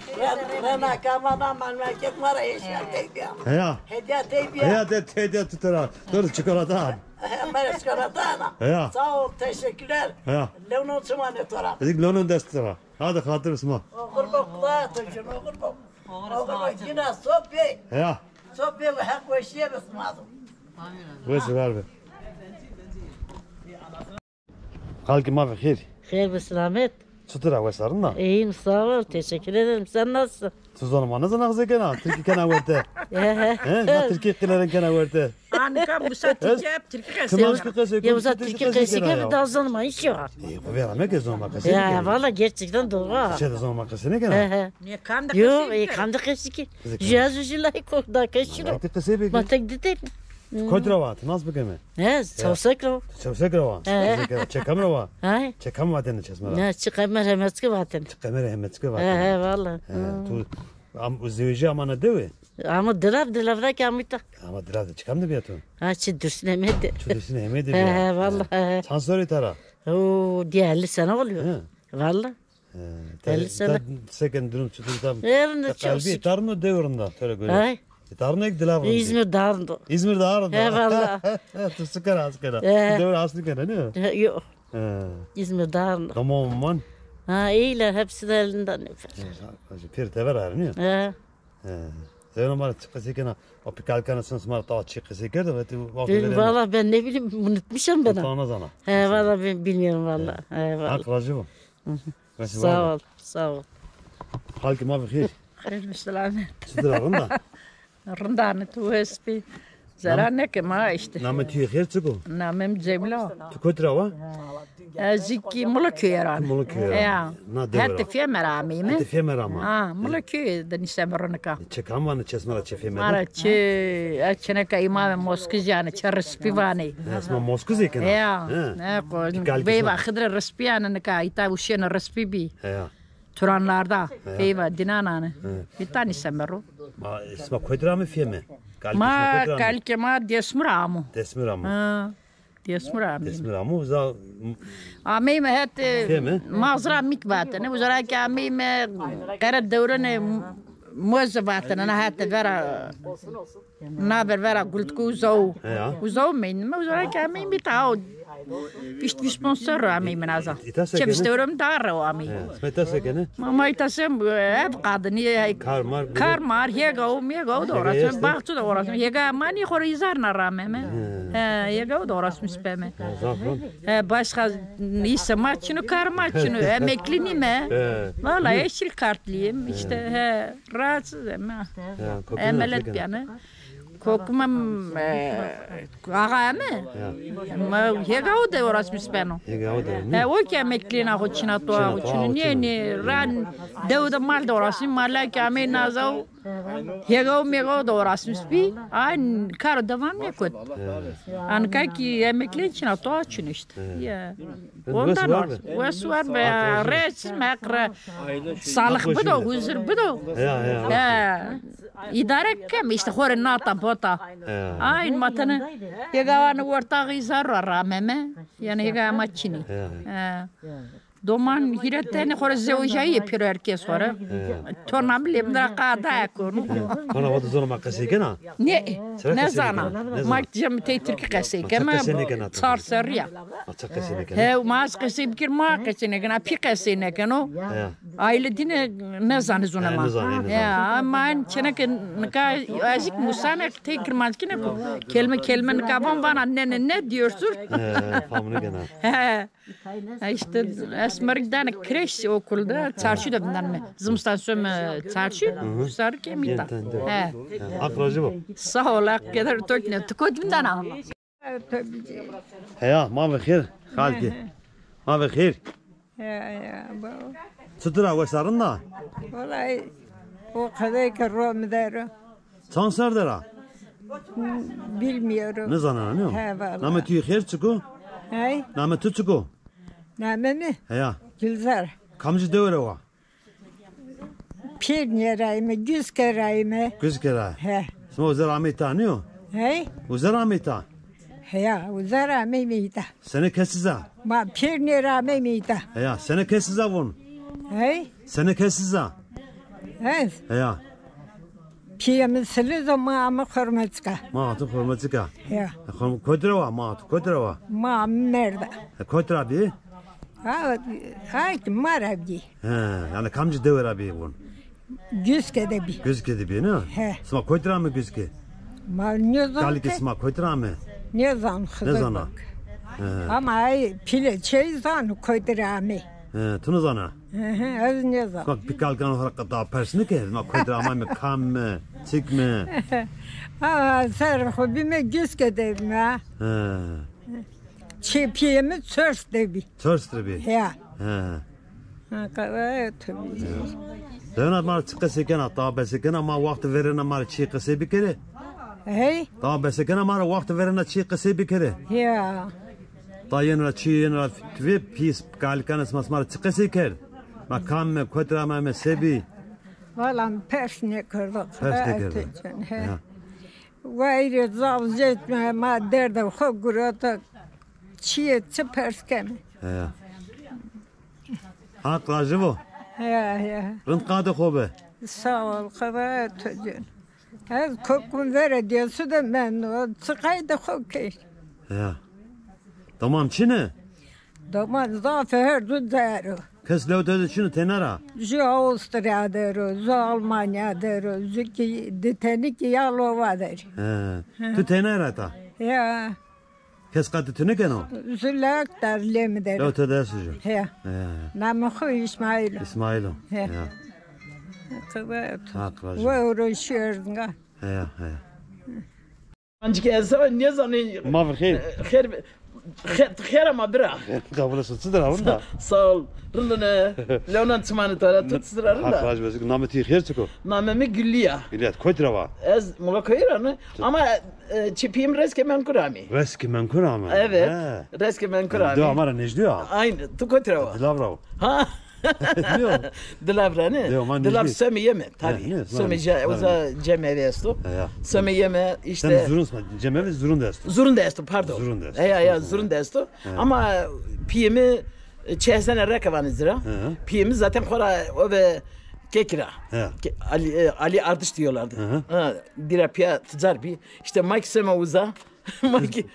Rana kamana memleket var eşya teybi. هيا Hediye teybi. هيا ترى دور çikolata Hemen ıskaratana. Ya. Sağ ol teşekkürler. Ya. Levnon tımanet var. هذيك لونون دسترا هذا خاطر اسمه Okur bu kulağa tuşun okur bu. Okur bu yine sohbet. هيا Sohbet ve hak ve şeye basmadım. هو سؤال قالك ما في خير Hayır ve selamet. سترا وسارنا İyiyim sağ ol. Teşekkür ederim. Sen nasılsın? تزون ما نزنا غزكنا تركي كنا ورته ما تركي قلنا كنا ورته Anika musatacak Türkiye تماش قصه Ya bu Türkiye kesike bir daha zanıma iş yok. vera ما كزون ما قصه Ya valla gerçekten doğru. شد زون ما قصه كنا Niye kandı Yok kandı kesike. Cihaz ucuyla korda keşiro. انت قصيبك Matek dedik. كودروات ناس بكمه He savsak o. شو سكروا كاميرا Hay. كم واتن تشمر Ne çıkamar hemes ki vaten. كاميرا هم تسكوا He valla. تو ام زوجي امانه دوي Ama dilavda ki amita. ama دراسه كم دبيتو Ha çi dürsünemedi. شو دسنه هم دبي He valla. ترانسفير ترى O diye 50 sene oluyor. He. Valla. 50 sene. سكن درون شو تام Yerinde çok قلبي şükür. تارنو دورندا ترى قول Hay. تارنك دلاف İzmir dağında. İzmir dağında He valla. تسكر askera He. دور aslı kere ne Yok. İzmir dağında. tamam man Ha iyiler hepsi de elinden öper. pir tever her ne He. Sen ama çıkası kena o pikalkanı sen smart ta çıkası kere ve tu Valla ben ne bileyim unutmuşum ben. Tanı zana He valla ben bilmiyorum valla. He valla. hak racı bu Sağ ol. Sağ ol. Halki ma bixir. خير بالسلامة Sıdıra rında. رندانة توسبي زرانك ما اشتي Namı tüy xir çıku. نامم جملة Tu kotra va? زكي ملكيران Mulukyera. يا Na devra. هات في مرامي Te femer ama. ملكي دني سامرنكا Çekam var çesmara çefemer. مارا تشي أتشنك إمام موسكجان تشرس بيفاني Esma Moskuz iken. يا بيبا خضر الرسبيان نكا يتاوشين الرسبي Ya. Turanlarda beyva dinanane bitani semero Ma esma kotra mı feme? ma kalke ma desmuramu Desmiramu. desmuramu Desmiramu za عمي ما هات فهمت؟ ما زرع مكباتنا وزرع كعمي ما قرأت دورنا موظفاتنا أنا هات فرا نابر فرا قلت كو زو وزو من ما زرع كعمي متعود فيش سبونسر عمي من هذا شوف استورم دار وعمي Smeta sekene. ما يتسم أبقى دنيا كار مار هيجاو دورس باختو دورس هيجا ماني خوريزارنا رامه هيجاو دورس مسبمه başka neyse maçını kar maçını emeklini mi? Valla yeşil kartlıyım işte rahatsızım ha. Emelet yani. Kokumam ağamı. Ma hegao de oras mispeno. O ki emeklina hoçina toa hoçinu niye ran devda mal de oras mala ki ame nazav hegao megao de oras mispi an kar devam yakut. An ki emeklin çina toa çün işte. Ya. Ondan var be resim makra sağlık budo huzur budo. Ya. İdare kem işte horen nata bota. Ay matana yegavan ortağı zarra rameme. Yani yega maçini. Doman hiretene hore zevjayı yapıyor herkes hore. Tornam lemdra qada konu. Kana vada zona makasıkena. Ne zana? Makcam teytirki kasıkema. Sar sarıya. He mas kasıbkir ma kasıkena pi kasıkena. Aile dine ne zanı zona ma. Ya aman çenek nka azik musana tekir malkine ko. Kelime nkavan bana ne diyorsun? Famını gena. He. İşte esmerikten kreş okulda çarşı bundan mı? Zımstasyon çarşı. Sarı kemita. He. Akracı bu. Sağ ol. Kadar tokne. Tkot bundan ama. Ya ma bixir. Halki. Ma bixir. Ya baba. Sıdıra vasarın da. Vallahi o kadar ki romdero. Sansardera. Bilmiyorum. Ne zanana ne o? He vallahi. Namı tüy xir çıku. Hey. Namı tü çıku. Name mi? Ya. Gülzar. Kamcı devre va. Pir nerayme, güz kerayme. Güz kera. He. Sma uzar amita ne o? Hey. Uzar amita. Ya uzar ame miyda. Seni kesiza. Ma pir nerame miyda. Ya seni kesiza vun. Hey. Seni kesiza. Hey. Ya. Piyamı sılız ama ama kırmızıka. Ma tu hurmatika. Ya. Kodra va ma tu kodra va. Ma merda. Kodra bi. Ay marabdi. Yani kamcı devre bi vun. Güz kede bi. Güz kedi bi ne? He. Sma kodra mı güz ki? Ma ne zan? Kalki sma kodra mı? Ne zan? Ne zana? Ama ay pile şey zan koydrami. Tunu zana. Az ne zan? Bak bir kalkan olarak da persini ki. Sma kodra mı kam mı? Çık mı? Aa sarı bime güz kede mi? Çepiyemi çörste bi. Çörste bi. Ya. Kadar tabii. Dönat mar çıkasıken hatta beseken ama vakti verene mar çıkası bir kere. Hey. Daha beseken ama vakti verene çıkası bir kere. Ya. Daha yeni çiğne tüve pis kalkan esmas mar çıkası kere. Makam mı kodrama mı sebi. Vallahi persne kırdık. Persne kırdık. Vay zavzet ma derde xogurata çiğ çıperskem. Ya. Aklacı bu. Ya. Rınt kadı khobe. Sağ ol kadar tücün. Az kokun ver diyorsun da ben o çıkaydı kokey. Ya. Tamam çine. Tamam zafer düzero. Kes levtede çine tenara. Ju Avustrya dero, ju Almanya dero, ju ki ditenik Yalova der. Tu tenara ta. Ya. Kes kadı tüne o. Zulak derlem der. Levtede sucu. Ya. Namı İsmail. İsmail'o. Ya. Ha, kıvacım. Ve uğraşıyordun ha. He. Ancak ezan ne zanı? Ma bixeyr. Xeyr ama bira. Kabul etsin de avun da. Sağ ol. Rılını. Leonan tısmanı tara tutsırarım Ha, da. kıvacım bezik nameti xeyr çıko. Namemi Gülliya. Giliyat koytrava. Ez mola koyuranı ama çipim reske men kurami. Reski menkun ama. Evet. Reske men kurami. Do amara necdiyor. Aynı. Tu koytrava. Dilavrav. Ha. Diyor. Dilavra ne? Diyor, man Dilav necdi. söme yeme Ne, tabii. söme. Söme uza cemeve esto. Ya. Söme yeme Sen işte. zurun cemevi zurun desto. Zurun esto pardon. Zurun desto. Ya zurun esto. Ama piyemi çehsene rekavanı zira. Piyemi zaten kora o ve kekira. Ali Ardış diyorlardı. Ha, dirapiya tücar bir. İşte Mike Sema uza.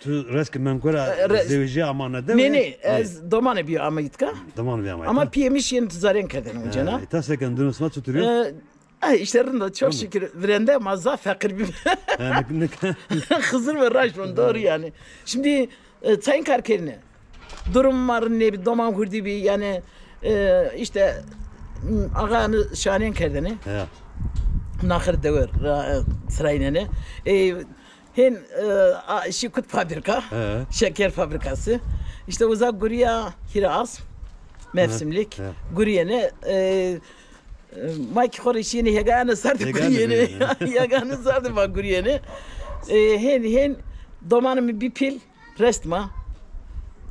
Tu reski menkura zevci amana de. Ne ez domane bir amayitka. Daman bir ama. Ama piyemiş yeni tüzaren kadın ucana. Ta seken dönüsüne tuturuyor. İşlerinde çok şükür virende mazza fakir bir. Hızır ve rajron doğru yani. Şimdi sayın karkerine durum var ne bir doman kurdu bir yani işte ağanı şanen kerdeni. Nakır devir sırayla hen şikut fabrika, şeker fabrikası. İşte uzak guriya hiraz mevsimlik guriyene Mike Horişini yegane sardı guriyene. Yegane sardı bak guriyene. Hen domanımı bir pil restma.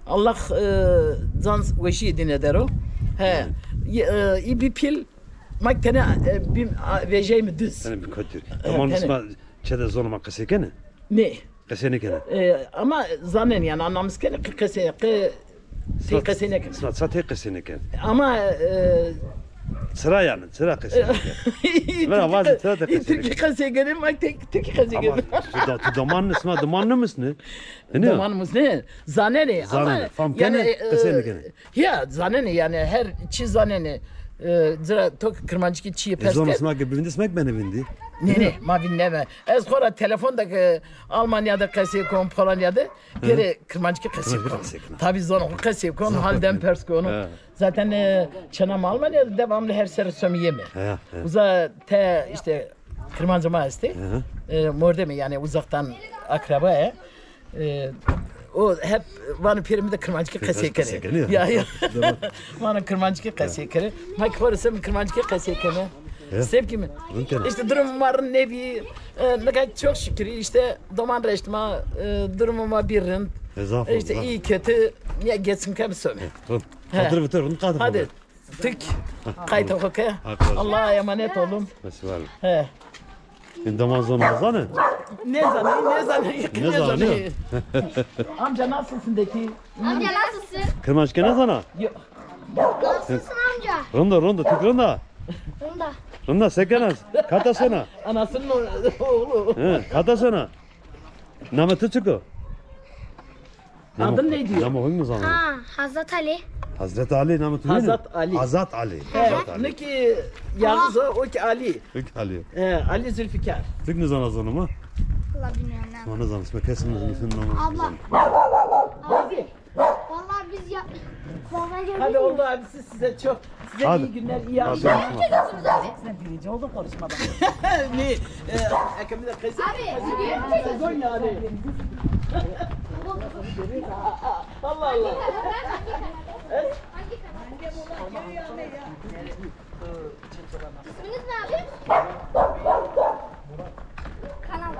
Allah can veşi dineder o. He. Bir pil Mike tane bir vejeyim düz. Sen bir kötü. Tamam isma çede zorlama kasekene. Ne? Kasene kene. Ama zanen yani anlamız kene kasene kasene kene. Satı kasene kene. Ama sıra yani sıra kasene kene. Ben avaz sıra da kasene. Türkiye kasene kene mak Türkiye kasene kene. Ama daman isma daman mısın? Ne? Daman mısın? Zanene ama yani kasene kene. Ya zanene yani her çiz zanene zira tok kırmancıki çiğ pesket. Zon isma gibi smek beni bindi. Ne mavin neme. Ez kora telefondaki Almanya'da kasekon, Polonya'da geri kırmancıki kasekon. Tabii zon kasekon, halden perskonu. Zaten çanam Almanya'da devamlı her sene sömeyemi. Uza te işte kırmancı maesti. Mordemi yani uzaktan akraba ya. O hep bana piramide kırmancıki kasekeri. Ya. Bana kırmancıki kasekeri. Mak varsa kırmancıki kasekeri. Sevgi mi? İşte durum var ne bir ne kadar çok şükür işte doman reştma durumuma bir rent. İşte iyi kötü niye geçsin ki söyle. Katır bitir onu katır. Hadi. Tık. Kayıt okey. Allah'a emanet olun. He. Daman zonumuzda ne zanı? Amca nasılsın deki? Amca nasılsın? Kırmancık ne sana? Nasılsın amca? Ronda tık ronda. Ronda sekenas. Kata sana. Anasının oğlu. Kata sana. Namı çıkı. Adın ne diyor? Namı oyun mu sana? Ha, Hazret Ali. Hazreti Ali namı tüyünü. Hazret Ali. Hazret Ali. Ne ki yalnız o ki Ali. Ali. Ali Zülfikar. Tık ne sana zonumu? Allah bilmiyorum ne. Bana zan ismi kesin namı. Abla. Abi. Vallahi biz ya. Hadi oldu abi size çok iyi günler, iyi akşamlar. Sen birinci oldun konuşmada. Ne? Ekemide kayısı. Abi. Sezon yani. Allah Allah. İsminiz ne abi? Kanal.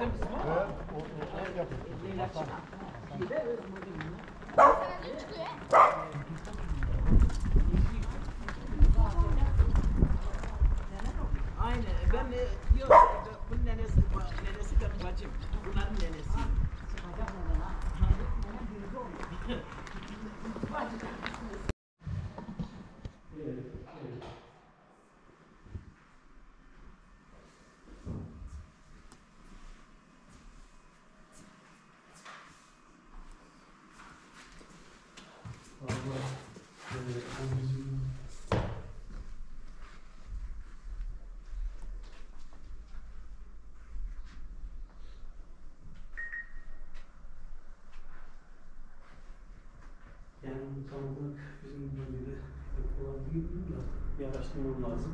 Aynen. Ben yok. Bunun nenesi benim bacım. Bunların nenesi. Yani bu tanıdık bizim bölgede olan bir da bir araştırmam lazım.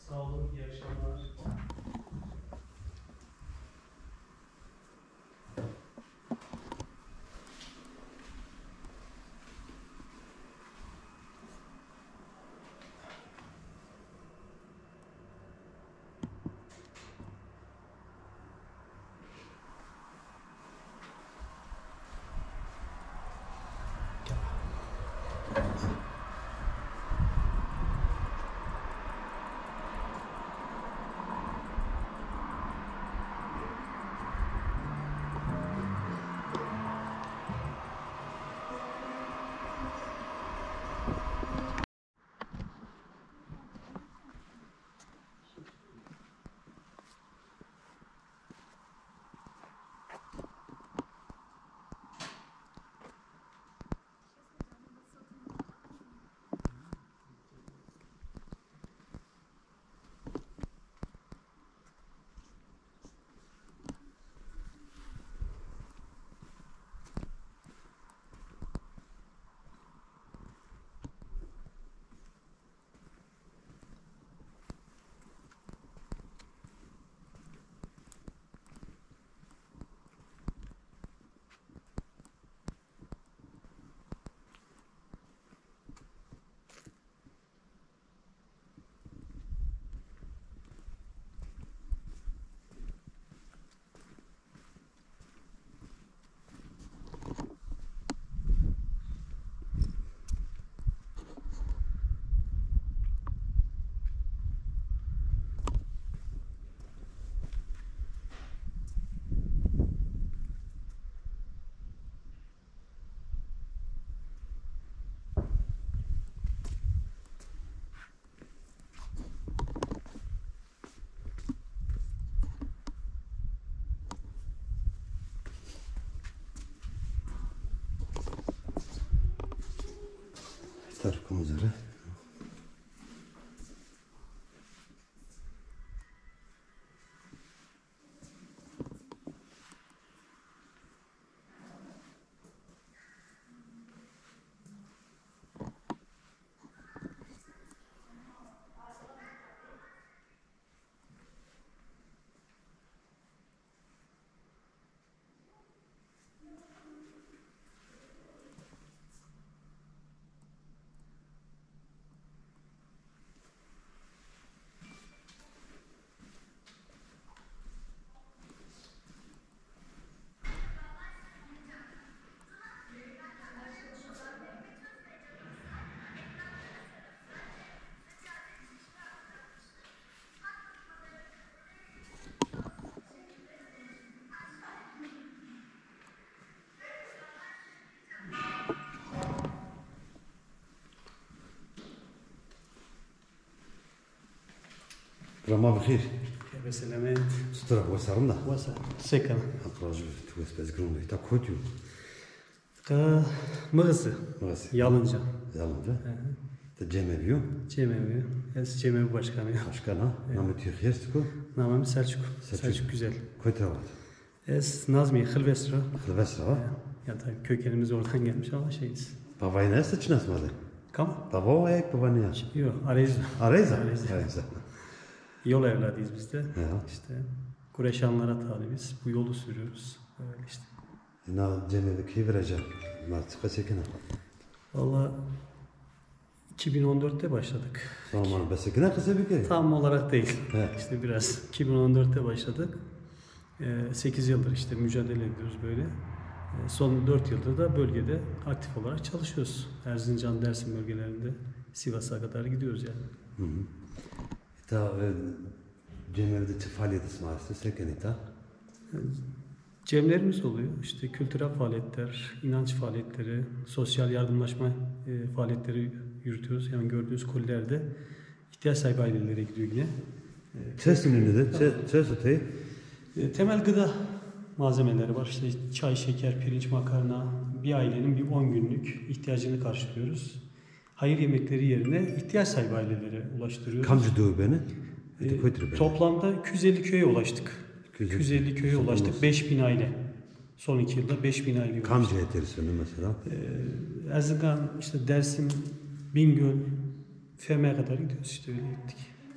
Sağ olun, iyi akşamlar. Tarık üzere. رمى بخير. بسلامات. سترة وسرنا. وسر. سكن. أخرج توس بزقرون ده تكوديو. مغزى. مغزى. Yalınca. Yalınca. Cemeviyo. Cemevi. Es Cemevi başkanı. Başkanı. Namı Türkiye'stiko. Namı Selçuk. Selçuk güzel. Koytavat. Es Nazmi Hılvesra. Hılvesra. Ya da kökenimiz oradan gelmiş ama şeyiz. Babayı ne seçinasmadı? Kam? Baba o ayak babanı ya. Yok, Areza. Areza. Areza. Yol evladıyız biz de. Ya. İşte Kureşanlara talibiz. Bu yolu sürüyoruz. Öyle işte. Na Cemevi ki vereceğim. Martıka çekene. Valla 2014'te başladık. Zaman besekine kısa bir kere. Tam olarak değil. He. İşte biraz 2014'te başladık. 8 yıldır işte mücadele ediyoruz böyle. Son 4 yıldır da bölgede aktif olarak çalışıyoruz. Erzincan, Dersim bölgelerinde Sivas'a kadar gidiyoruz yani. Hı hı. Ta cemevde faaliyet ismarsı sekenita. Cemlerimiz oluyor. İşte kültürel faaliyetler, inanç faaliyetleri, sosyal yardımlaşma faaliyetleri yürütüyoruz. Yani gördüğünüz kolilerde ihtiyaç sahibi ailelere gidiyor yine. Çeşitli nedir? Çeşitli. Temel gıda malzemeleri var. İşte çay, şeker, pirinç, makarna. Bir ailenin bir 10 günlük ihtiyacını karşılıyoruz. Hayır yemekleri yerine ihtiyaç sahibi ailelere ulaştırıyoruz. Kamcı doğu beni? Toplamda 250 köye ulaştık. 250 köye ulaştık. 5000 aile. Son 2 yılda 5000 aile ulaştık. Kamcı yeterisini mesela? Erzincan, işte Dersim, Bingöl, Fem'e kadar gidiyoruz. İşte öyle gittik.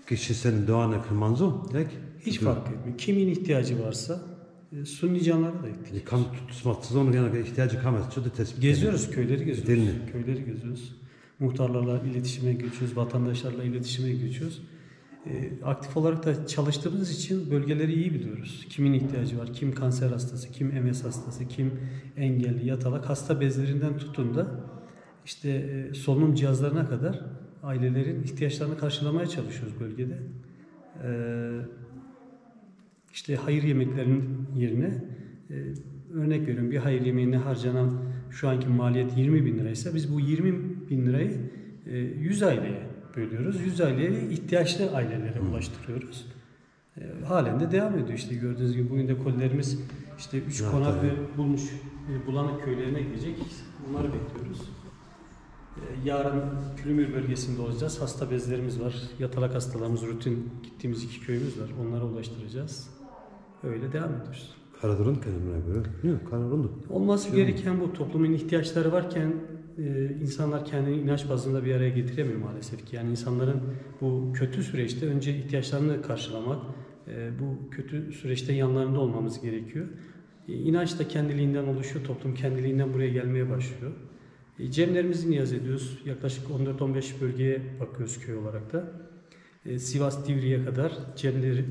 Kişisinin doğana kırmanzo? Hiç fark etmiyor. Kimin ihtiyacı varsa Sunni canlara da gittik. Kam tutmatsız onun genel ihtiyacı kalmaz. Çoğu tespit. Geziyoruz, köyleri geziyoruz. Köyleri geziyoruz. Muhtarlarla iletişime geçiyoruz, vatandaşlarla iletişime geçiyoruz. Aktif olarak da çalıştığımız için bölgeleri iyi biliyoruz. Kimin ihtiyacı var, kim kanser hastası, kim MS hastası, kim engelli, yatalak, hasta bezlerinden tutun da işte solunum cihazlarına kadar ailelerin ihtiyaçlarını karşılamaya çalışıyoruz bölgede. İşte hayır yemeklerinin yerine örnek veriyorum, bir hayır yemeğine harcanan şu anki maliyet 20.000 liraysa biz bu 20.000 lirayı 100 aileye bölüyoruz. 100 aileye ihtiyaçlı ailelere ulaştırıyoruz. Halen de devam ediyor. İşte gördüğünüz gibi bugün de kolilerimiz işte 3 konak ve bulanık köylerine gidecek. Bunları bekliyoruz. Yarın Pülümür bölgesinde olacağız. Hasta bezlerimiz var. Yatalak hastalarımız, rutin gittiğimiz 2 köyümüz var. Onlara ulaştıracağız. Öyle devam ediyoruz. Karadurun kendine göre. Yok, Karadurun. Olması gereken bu. Toplumun ihtiyaçları varken insanlar kendini inanç bazında bir araya getiremiyor maalesef ki. Yani insanların bu kötü süreçte önce ihtiyaçlarını karşılamak, bu kötü süreçte yanlarında olmamız gerekiyor. İnanç da kendiliğinden oluşuyor. Toplum kendiliğinden buraya gelmeye başlıyor. Cemlerimizi niyaz ediyoruz. Yaklaşık 14-15 bölgeye bakıyoruz köy olarak da. Sivas, Divri'ye kadar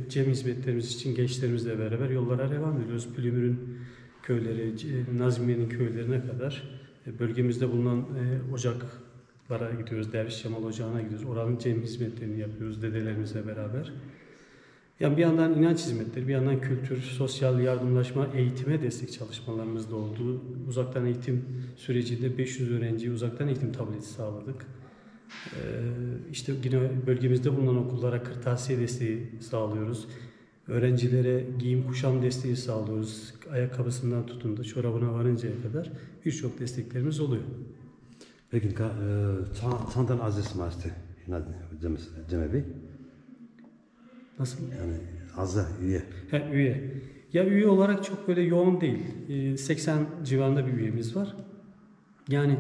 cem hizmetlerimiz için gençlerimizle beraber yollara devam ediyoruz. Pülümür'ün köyleri, Nazmiye'nin köylerine kadar bölgemizde bulunan ocaklara gidiyoruz. Derviş Cemal Ocağı'na gidiyoruz. Oranın cem hizmetlerini yapıyoruz dedelerimizle beraber. Yani bir yandan inanç hizmetleri, bir yandan kültür, sosyal yardımlaşma, eğitime destek çalışmalarımız da oldu. Uzaktan eğitim sürecinde 500 öğrenciye uzaktan eğitim tableti sağladık. İşte yine bölgemizde bulunan okullara kırtasiye desteği sağlıyoruz. Öğrencilere giyim kuşam desteği sağlıyoruz. Ayakkabısından tutun da çorabına varıncaya kadar birçok desteklerimiz oluyor. Peki, Çantan Aziz Master, Cemevi? Nasıl? Yani azı, üye. Üye. Ya üye olarak çok böyle yoğun değil. 80 civarında bir üyemiz var. Yani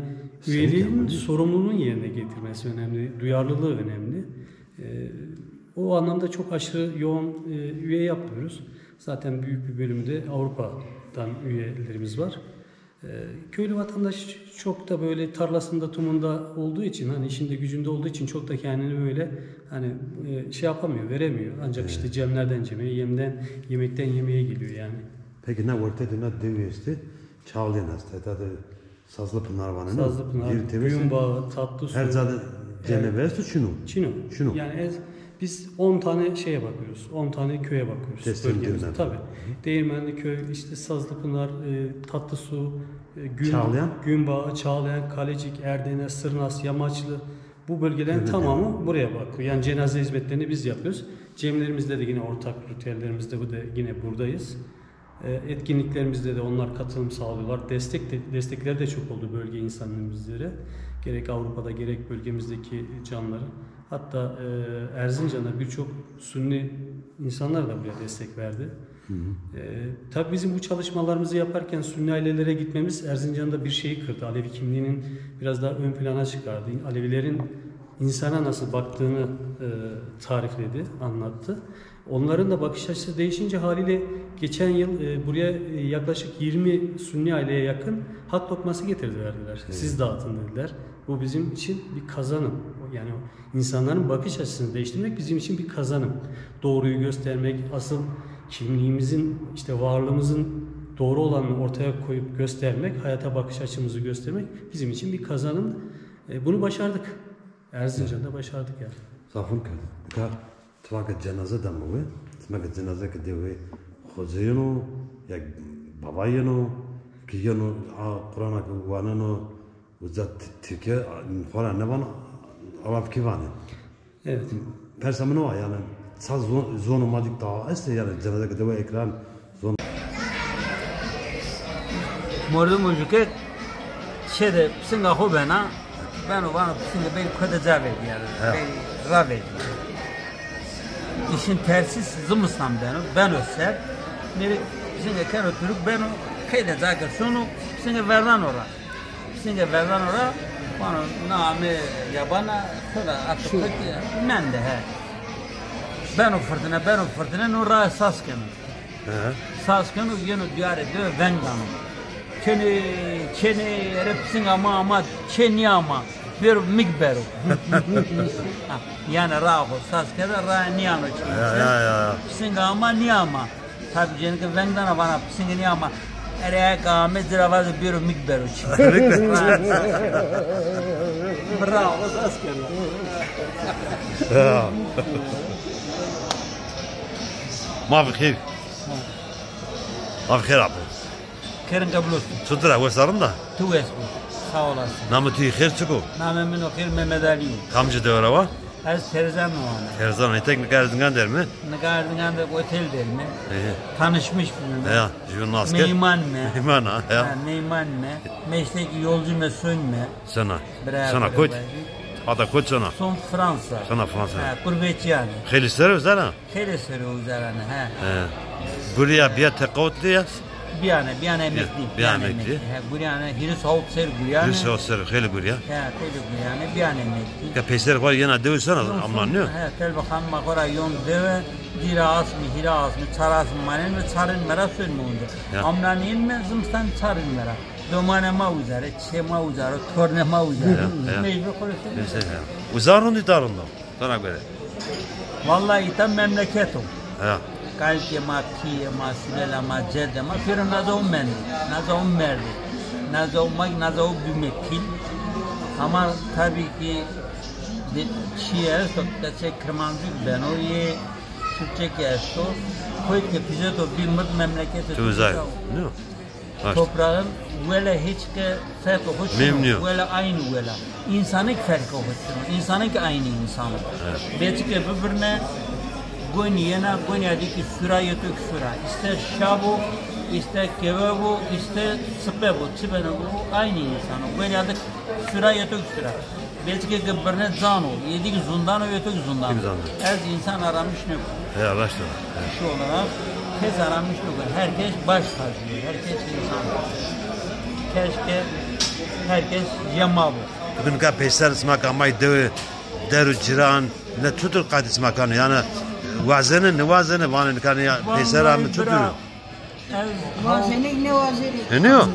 üyeliğin sorumluluğun yerine getirmesi önemli, duyarlılığı önemli. O anlamda çok aşırı yoğun üye yapmıyoruz. Zaten büyük bir bölümde Avrupa'dan üyelerimiz var. Köylü vatandaş çok da böyle tarlasında, tumunda olduğu için, hani işinde gücünde olduğu için çok da kendini böyle hani şey yapamıyor, veremiyor. Ancak işte cemlerden cemeye, yemekten yemeğe geliyor yani. Peki ne ortada ne deviyesti? Çağlayan hastaydı. Sazlıpınar var. Sazlıpınar, Günbağı, Tatlısu. Her zaten cemevesi Çino. Yani biz 10 tane şeye bakıyoruz. 10 tane köye bakıyoruz bölgemizde. Tabii. Değirmenli köy, işte Sazlıpınar, Tatlısu, Günbağı, Çağlayan, Kalecik, Erdene, Sırnas, Yamaçlı, bu bölgelerin tamamı buraya bakıyor. Yani cenaze hizmetlerini biz yapıyoruz. Cemlerimizde de yine ortak ritüellerimizde bu da yine buradayız. Etkinliklerimizde de onlar katılım sağlıyorlar. Destekleri de çok oldu bölge insanlarımızlara. Gerek Avrupa'da gerek bölgemizdeki canları. Hatta Erzincan'da birçok Sünni insanlar da buraya destek verdi. Tabii bizim bu çalışmalarımızı yaparken Sünni ailelere gitmemiz Erzincan'da bir şeyi kırdı. Alevi kimliğinin biraz daha ön plana çıkardı. Alevilerin insana nasıl baktığını tarifledi, anlattı. Onların da bakış açısı değişince haliyle geçen yıl buraya yaklaşık 20 Sünni aileye yakın hak lokması getirdiler. Siz dağıtın dediler. Bu bizim için bir kazanım. Yani insanların bakış açısını değiştirmek bizim için bir kazanım. Doğruyu göstermek, asıl kimliğimizin, işte varlığımızın doğru olanını ortaya koyup göstermek, hayata bakış açımızı göstermek bizim için bir kazanım. Bunu başardık. Erzincan'da başardık yani. Safun Tvaka cenaze da mı? Tvaka cenaze ki diyor Hozeyno ya babayeno ki yano Kur'an'a kuaneno uzat Türkiye falan ne bana alaf kivane. Evet. Persamını var yani saz zonu madik daha ise yani cenaze ki diyor ekran zon. Mordu mucuket şeyde Singapur bana ben o bana Singapur kadar cevap verdi yani. Ra verdi. İşin tersi zımısam ben öser. Nere Singapur oturup ben o kayda zaten sonu Singapur'dan ora bana name yabana sonra atıp men de he. Ben o fırtına nura saskın. Saskın yenu diyare de vendan. Çeni repsin ama çeni ama bir mikberu. Yani raho saskada ra niyano çeni. Ya. Singa ama niyama. Tabi cenke vendan bana singa niyama. Ere kame ziravazı bir mikberu çeni. Bravo saskada. ما بخير abi. Kerin kabul olsun. Tutura vesarım da. Tu esbu. Sağ olasın. Namı tüy khair çıkı. Namı o khair Mehmet Ali. Kamcı devre var. Az terzan var. Terzan etek gardından der mi? Gardından da otel der mi? Tanışmış mı? Ya, jurnasker. Meyman mı? Meyman ha. Meyman mı? Mesleki yolcu mu sön mü? Sana koç. Ada koç sana. Son Fransa. Sana Fransa. Gurbetçi yani. Kheli servis ha. Kheli servis ha. Buraya bir tekavut diye. Bir an emekli. Buraya hiri soğuk ser buraya. Hiri soğuk ser kheli buraya. Kheli buraya bir an emekli. Ka peser var yana devsana amlanıyor. Tel bakan makora yon deve dira asmi hira asmi çaras manen ve çarın mera sönmüyor. Amlanin mi zımstan çarın mera. Domane ma uzare, çema uzare, torne ma uzare. Mecbur konuşuyor. Uzarın idarında. Sana göre. Vallahi tam memleketim. Ya. Kalke ma kiye ma silela ma cede ma firin nazo merdi. Nazo bümekil. Ama tabii ki şiir sokta çek kırmancık ben o ye Türkçe kesto. Koy ki bize to bir memleketi. Tuzay. Ne? Toprağın böyle hiç ki fark hoşçu, böyle aynı böyle. İnsanlık farkı hoşçu, insanlık aynı insan. Belki birbirine Gonya'daki süra yutuk süra. İster şabu, ister kebabu, ister sıpebu, bu aynı insan. Gonya'da süra yutuk süra. Belki birbirine zano, yedik zundano yutuk zundano. Az insan aramış ne bu? Ya başla. Şu olarak herkes aramış olur. Herkes baş tacıyor. Herkes insan. Keşke herkes cema bu. Bugün ka peser smak amay deru ciran ne tutur kadis makanı yani vazene vanın kanı ya peser am tutur. Vazene ne vazene? Ne o?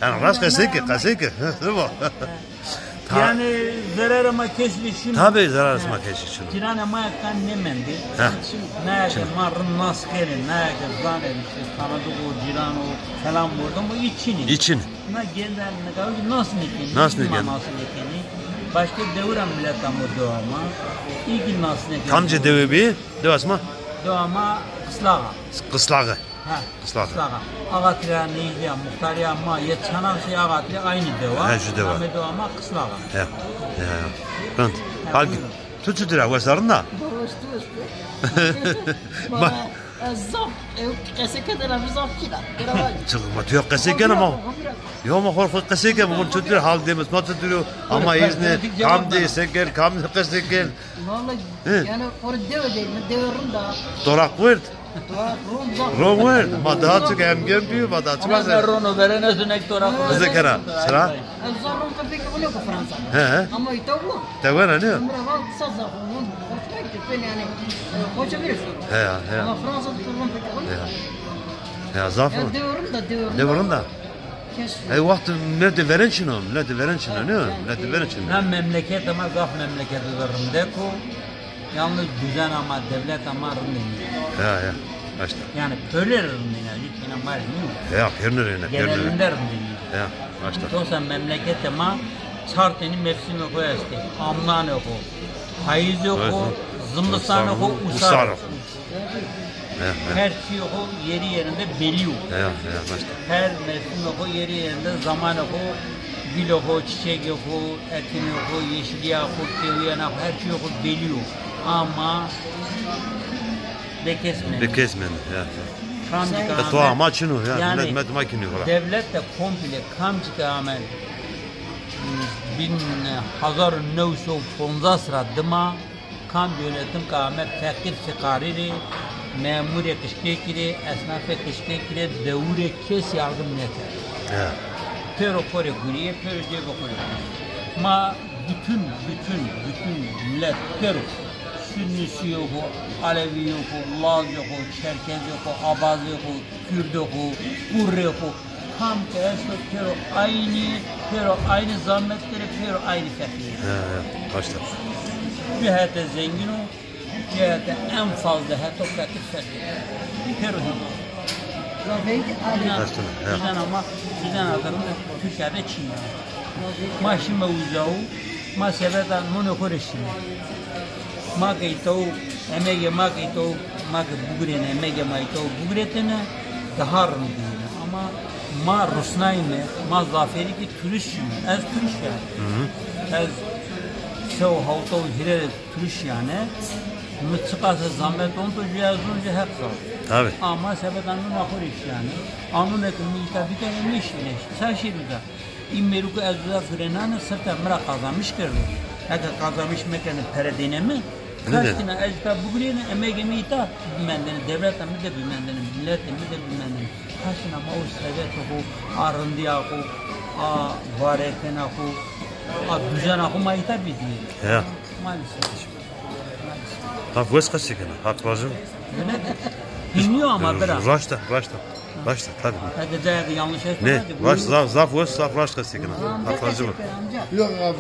Yani rast kaseke. Yani zarar ama keşfişim. Tabii zarar ama keşfişim. Ciran ama kan ne mendi? Ne ki marın naskeri, ne ki zanen işte tanıdık o ciran o selam vurdum bu içini. İçin. Ne gelen ne kadar nasıl nikini? Nasıl nikini? Başka devran millet ama doğama. İlk nasıl nikini? Kamcı devi bir doğasma. Doğama kıslağa. Kıslağı. Kıslağı. Ağatıya neydi muhtariya ama yetçanan şey ağatıya aynı deva. Şu deva. Ama doğama kıslağa. Ya. Pronto. Halbuki tutuyor vasarında. Ma zaf kaseke de la zaf kila. Çıkma diyor kaseke ama. Yo ma korku kaseke bu tutuyor hal demez ma tutuyor ama izne kam deseker kam kaseke. Vallahi yani or deve değil mi devrunda. Dorak vert. Rom vert. Ma daha çok hem görüyor ma daha çok. Ama Rono verene sünek dorak. Bize kara. Sıra. Zarron kapıyı kabul Fransa. Ama itavu. Tavana ne? Ama sazaf onun. Yani hoca bir. Ama Fransa'da kurban peki. Ya zafer. Devrunda. Vakti nerede veren şunu? Nerede veren şunu? Nerede veren şunu? Hem memleket ama gaf memleketi rındeko. Yalnız düzen ama devlet ama rındeko. Ya. Başta. Yani böyle rındeko. Lütfen var mı? Ya pernörüne. Genelinde rındeko. Ya başta. Yoksa memleket ama çarteni mevsimi koyarsın. Amnan oku. Hayız oku. Zımlıstanı o usarı. Her şey o yeri yerinde beliyor. Her mevsim o yeri yerinde zaman o gül o, çiçek o, ekin o, yeşil o, keviyen o, her şey o beliyor. Ama bekesmen. To amaçını yani devlet de komple kamçı amel 1915 dıma kam yönetim kâme fakir fikariri memure kışkekiri esnafe kışkekiri devure kes yardım nete. Pero kore guriye pero cebe kore. Ma bütün millet pero Sünnisi yok, Alevi yok, Laz yok, Çerkez yok, Abaz yok, Kürt yok, Kurre yok. Tam tersi pero aynı zahmetleri, pero aynı fakir. Başta. Bir hete zengin o, bir hete en fazla hete fakir. Pero bizden adamı Türkiye'de Çin. Maşime uzağı, ma sebedan bunu koreşin. Ma kayıtau, emege ma kayıtau, ma bugürene emege ma kayıtau bugüretene daha rındığını ama ma Rusnayme, ma zaferi ki turist yani, ez turist yani. Ez sev havtau hire turist yani. Mıtsıkası zahmet onto cihazunca hep zor. Tabii. Ama sebedan bunu koreş yani. Anun ekimi tabi ki emiş ile. Sen şey bize. İmmeruku ezza frenanı sırta mıra kazanmış kirdi. Eğer kazanmış mekanı peredine mi? Kaçtına ezda bugüne emeğimi ita bimendeni devlet mi de bimendeni millet mi de bimendeni. Kaçtına ma o sevet o arındı ako a vareken ako a düzen ako ma ita bizi. Ya. Maalesef. Hak vız kaçık yani. Hak lazım. Bilmiyor ama biraz. Raşta tabii. Hadi de yanlış etme. Ne? Raş zaf raş kaçık yani. Hak lazım. Yok abi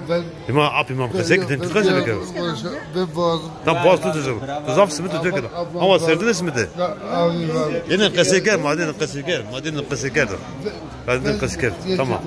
ben İmam kasek den tıkaca bekler. Ben boğazım. Tam boğaz tutacak. Zaf simit tutacak. Ama serdin simit. Yine kaseker, madem kaseker. Madem kaseker. Tamam.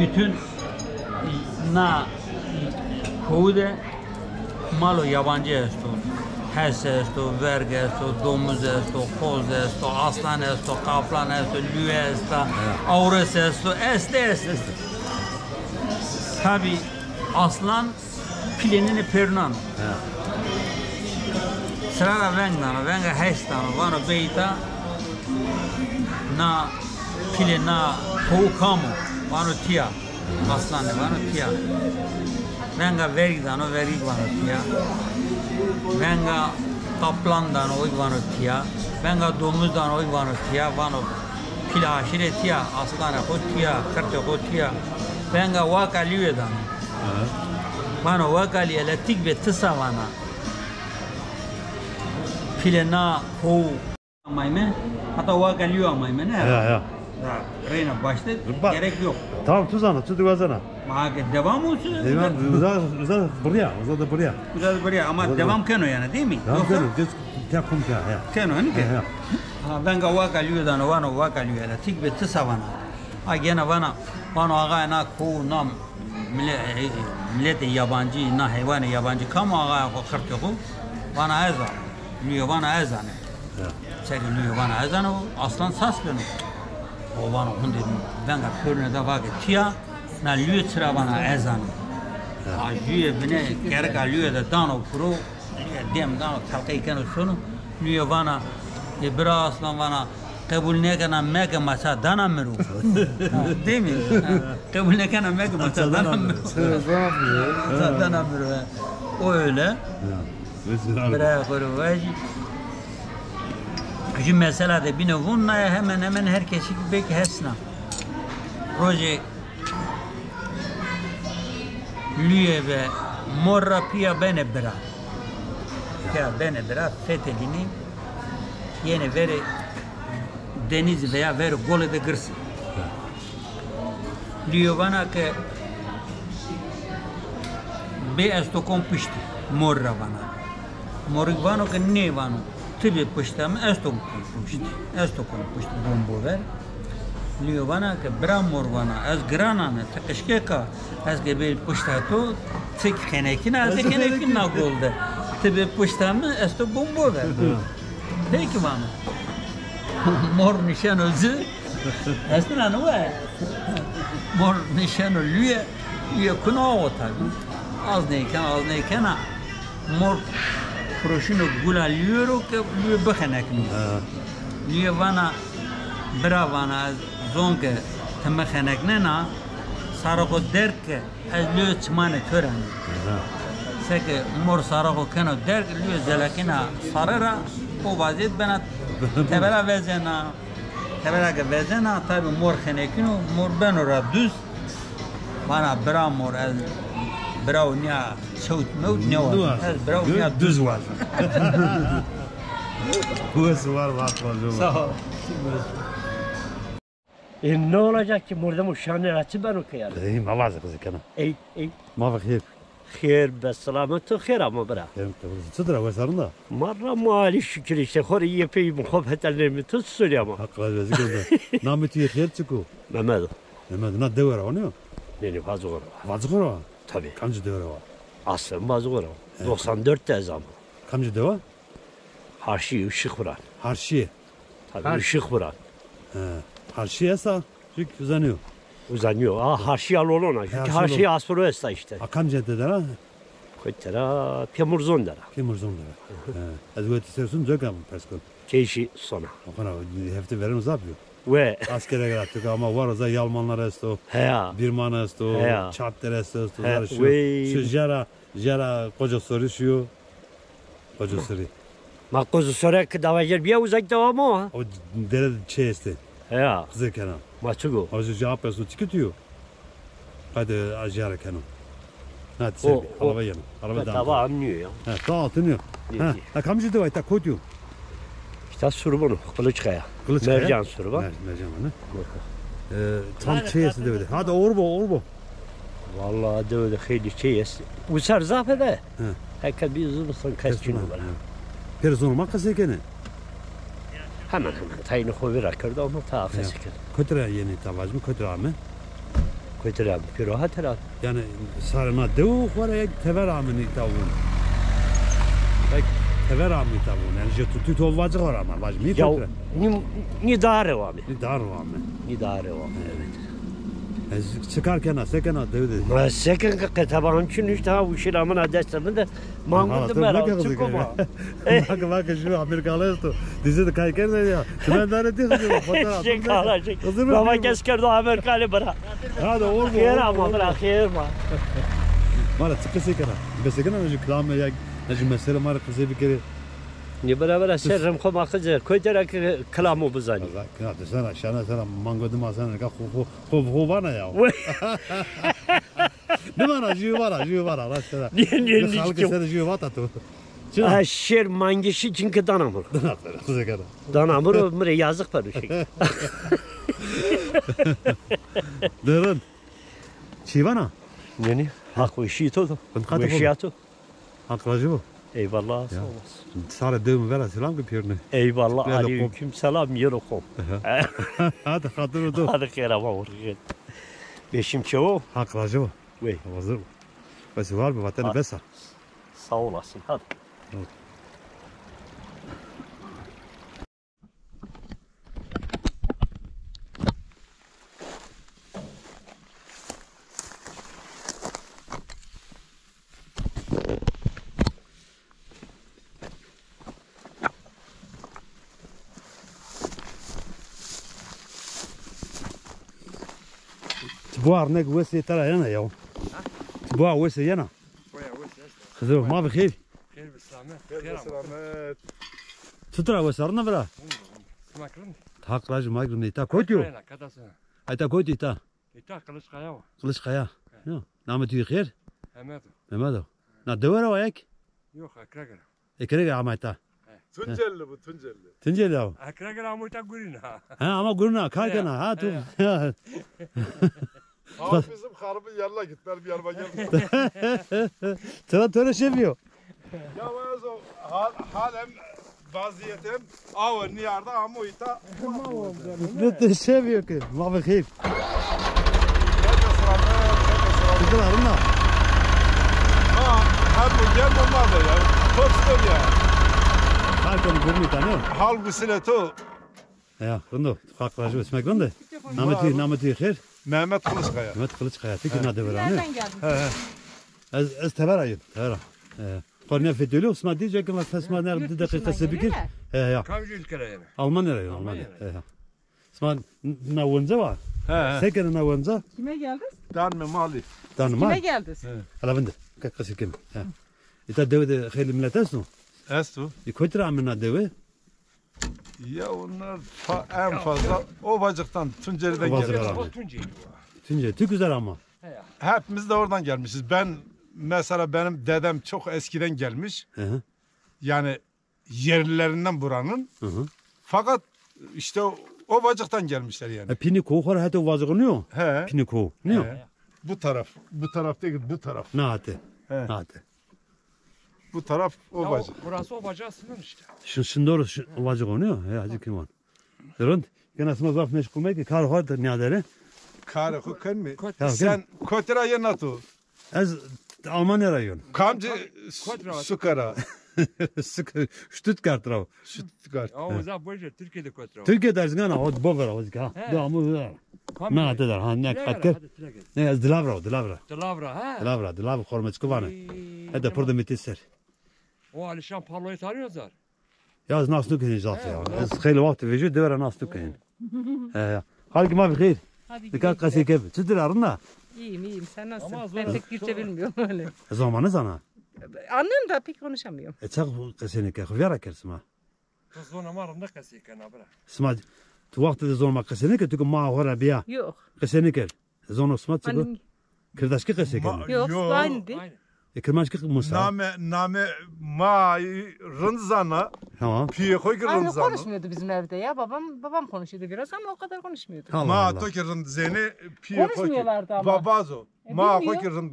bütün na kovude malo yabancı esto. Hes esto, verg esto, domuz esto, koz esto, aslan esto, kaplan esto, lüye esto, aures esto, este. Tabi aslan pilenini pernan. Sırada venga hestano, vano beyta na pile na kovukamu, vano tia, aslan vano tia. Venga vergdano, vergi vano tia. Venga kaplandan oy vano tia. Venga domuzdan oy vano tia, vano pile aşire tia, aslan tia, kırtı tia. Venga vakaliyedan. Vano vakaliye letik ve tısavana. Pilena kov amayme hatta vakaliyo amayme ne? Ya. Reyna başta gerek yok. Tamam tuzana, tutukazana. Devam olsun. Uzan buraya, uzan da buraya. Uzan buraya ama devam keno yani değil mi? Devam keno, ya kum ya. Keno hani ki? Venga vakaliyo da vano vakaliyo la tik ve tısavana. Gene vano ağa na kov nam millet yabancı na hayvanı yabancı kamu ağa kırtı ko vana ayza. Lüyevana ezanı. Çeki lüyevana ezanı aslan saslını. O bana hunde venga körüne de vakit tia na lüye çıravana ezanı. Lüye bine gereka lüye de dano pro dem dano kalkayken sonu lüyevana ibra aslan vana kabul ne kana mega maça dana meru. Değil mi? Kabul ne kana mega maça dana meru. Dana meru. O öyle. Bırak orayı. Şu mesela de bine vunna hemen herkesi bek hesna. Proje lüye ve morra pia bene bra. Pia bene bra fetelini yine vere deniz veya vere gole de gırsı. Lüye bana ke be esto compishti morra bana. Morivano che ne vanno, tibi pushtam, esto compusti bombo ver. Liovana che bramorvana, as granana, takashkeka, as gebel pushtato, tik khenekina, as khenekina golde. Tibi pushtam, esto bombo ver. Peki vano. Mor nişan özü. Esna ne var? Mor nişan lüye kunağı tabi. Az neyken mor proșino gula liuro că lui băhenek nu. Lui vana bravana zonke tămăhenek nena sarako derke az lui çmane tören. Seke mor sarako keno derk lui zelakina sarara o vaziyet bana tebela vezena tabi mor henekino mor benora düz bana bra mor az bravo nia çoğut ne var? Bravo nia düz var. Bu var bakmadım. Sağ ol. Ne olacak ki burada muşanı açı ben okuyarım. İyi ma vazı kızı kana. İyi. Ma vakit. Xeyr be selamet xeyr ama bırak. Çıdıra vasarında. Marra mali şükür işte xori yapayım xob hetellerimi tut söyleyeyim. Haklı vezir gönder. Nameti xeyr çıkı. Mehmet. Na devra o ne o? Ne vazıgora. Vazıgora? Tabii. Kaçı devra var? Aslen vazıgora. 94'te zaman. Kaçı deva? Harşi ışık vuran. Harşi. Tabii ışık vuran. Harşi esa çünkü uzanıyor. Uzanıyor. Harşi al ona. Çünkü harşi aspro esta işte. Akam ceddeder ha? Koytera Pemurzon dera. Pemurzon dera. Az öte istersin dökam perskon. Keşi sona. Okana hefte veren uzapıyor. Ve askere gittik ama var o Yalmanlar esto. Heya. Birman esto. Heya. Çatlar esto. Şu jara koca soru şu. Koca soru. Ma koca soru ki davajer bir uzak devam o. O dere çeşti. Heya. Kızı kenan. Maçugo. O cevap esto çıkıyor. Hadi ajara kenan. Hadi sen araba yanı. Araba da. Tava anlıyor ya. Ha, ta altınıyor. Ha, kamcı da var ta koyuyor. İşte surubunu Kılıçkaya. Mercan suruba. Mercan ne? Tam çeyesi de böyle. Hadi orbo. Vallahi de öyle hayli çeyesi. Usar zafede. Herkes bir uzun kaççını var. Perzonu makası gene. Hemen tayını koyver akırdı ama ta afesi. Kötüre yeni tavaj mı kötüre mi? Kötüler bir rahat herhalde. Yani sarına devu var ya tever amını tavun. Bak tever amını tavun. Yani je tutu tovacı var ama bacım. Ya ni dare var abi. Ni dare var mı? Ni dare var. Evet. Çıkarken sekena devu dedi. Ma seken ki taban için işte ha bu şey amın adresini de mangıldım ben çıkoma. Bak şu Amerikalı sto. Dizide kayken ne ya? Ben dare diyor fotoğraf. Şey kalacak. Baba kesker de Amerikalı bırak. Hadi olur mu? Hayır ama bırak hayır mı? Mara tıkı sekena. Besekena ne klama ya. Ne mesela mara kızı bir kere. Ne beraber serrim koma kızı. Koytarak kelamı buzani. Ya desene sana mangodu masana ka ho bana ya. Ne bana jü var ara. Ne halka sana jü var tu. Ha şer mangişi çünkü danamur. Kızı kadar. Danamur mire yazık var şey. Dırın. Çivana. Ne? Hak o şey todo. Bu şey atı. Hak racı bu. Eyvallah sağ olasın. Sana dövme ver selam göpürne. Eyvallah aleyküm selam yorokum. Hadi hatırı dur. Hadi khayr ama vur. Beşim çoğu. Hak racı bu. Vey. Hazır. Bas var mı vatanı besa. Sağ olasın hadi. Bu arnek wesi tara yana ya. Bu wesi yana. Kızım ma bir khir. Khir bislamet. Khir bislamet. Tutra wesi arna bra. Smakrin. Hak racı magrum ita koydu. Ayta koydu ita. İta kılıç kaya var. Kılıç kaya. Ya. Namı tüy khir. Mehmet. Na dövera wa yak. Yok akreger. Ekreger ama ita. Tuncelli bu Tuncelli. Tuncelli ya. Akreger ama ita gurina. Ha ama guruna kalkana ha tu. Abi bizim harbin yerine gitler bir yerine geldi. Sıra töre şefiyor. Ya vazo halem vaziyetim avı niyarda ama ita. Ne de şefiyor ki? Ma bir khir. Güzel arına. Ha bu gel olmadı ya. Tostum ya. Kalkana gurnu tanıyor. Halbisine to. Ya rındo. Hak racı esmek rındo. Namı tüy khir. Mehmet Kılıçkaya. Mehmet Kılıçkaya. Peki ne devir anne? Nereden geldin? Ez tever ayın. Tever. Kornea fedeli Osman diyecek ki Osman nerede dakikası bir kez. Ya. Kaç ülkede yani? Almanya. Osman navanza var. Seker navanza. Kime geldiniz? Danme Mali. Danme. Kime geldiniz? Alavende. Kakası kim? İta devde khayli milletesno. Estu. İkoytra amına devde. Ya onlar en fazla Ovacık'tan, Tunceli'den gelmişler. Tunceli, çok güzel ama. Hepimiz de oradan gelmişiz. Mesela benim dedem çok eskiden gelmiş. Yani yerlilerinden buranın. Fakat işte Ovacık'tan gelmişler yani. Pini kohar hatta vazgınıyor. Pini koh. Ne? Bu taraf değil, bu taraf. Ne hati? Bu taraf Ovacık. Burası Ovacık'a sınır işte. Şimdi doğru vazgın oluyor. Hacı kim var? Durun. Gene asma zaf meşgul ki kar vardır ne adere? Kar hukken mi? Sen Kotra yenatu. Az Almanya rayon. Kamcı Sukara. Stuttgart rav. Stuttgart. O zaman böyle Türkiye'de Kotra. Türkiye dersin ana o bogar o ka. Damı var. Ne adılar ha ne katkı? Ne az dilavra. Dilavra kormaç kıvanı. Hadi burada mitiser. O Alişan Parlo'yu tanıyorlar. Ya az nasıl nükeni zaten ya. Az خیلی وقت وجود داره nasıl nükeni. Halk ma bixir. Dikkat kasi kep. Çıdır arına. İyiyim sen nasılsın? Ben pek Türkçe bilmiyorum öyle. Zamanı sana. Anlıyorum da pek konuşamıyorum. Çak kaseni ke khvera kersma. Kızına marım ne kasi kana bırak. Sma tu vaqt de zon ma kaseni ke tu ma hora biya. Yok. Kaseni ke. Zon sma tu. Kirdaşki kaseni ke. Yok aynı değil. Kirmaşki musa. Name ma rınzana. Tamam. Piye koy rınzana. Konuşmuyordu bizim evde ya. Babam konuşuyordu biraz ama o kadar konuşmuyordu. Ma to ki rınzene piye koy. Konuşmuyorlardı ama. Babazo. Ma koy ki rın.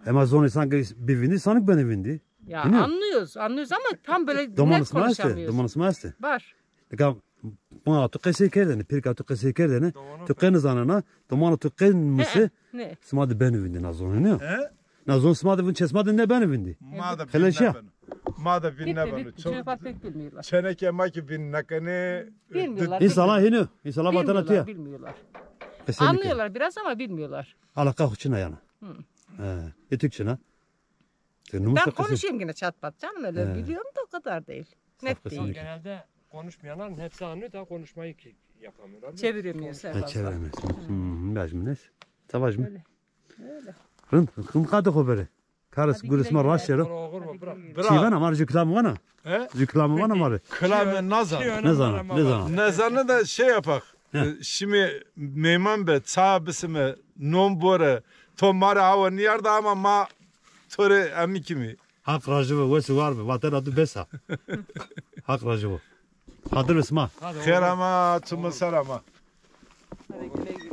Ama zon sanki bivindi sanki ben evindi. Ya anlıyoruz ama tam böyle net konuşamıyoruz. Domanız mı? Var. Dika Bana tu kese kerdeni, pirka tu kese kerdeni. Tu ken zanana, domana tu ken mısı. Ne? Smadı ben övündü nazon ne? Nazon smadı vın çesmadı ne ben övündü. Mada Heleşya. Mada binne Pek bana. Çöpar pek bilmiyorlar. Çeneke maki bin nakane. Bilmiyorlar. İnsala hinu. İnsala vatana Bilmiyorlar, tuya. bilmiyorlar. Kesinlikle. Anlıyorlar biraz ama bilmiyorlar. Alaka huçuna yana. Etikçina. Ben konuşayım yine çat pat canım öyle biliyorum da o kadar değil. Net değil. Genelde konuşmayanların hepsi anlıyor da konuşmayı yapamıyorlar. Çeviremiyor Serhat. Çeviremez. Bacım ne? Tabacım. Öyle. Rın kadı haberi. Karıs gurusma raşero. Çivana mar jüklamı vana. Jüklamı vana mar. Klame nazan. Nezan. Nezanı da şey yapak. Şimdi meyman be sabısımı nombore tomara hava niyarda ama ma tore amikimi. Hak racıvı ve suvar be. Vater adı besa. Hak racıvı. Hadır ısma. Kherama tüm selama. Hadi güle güle.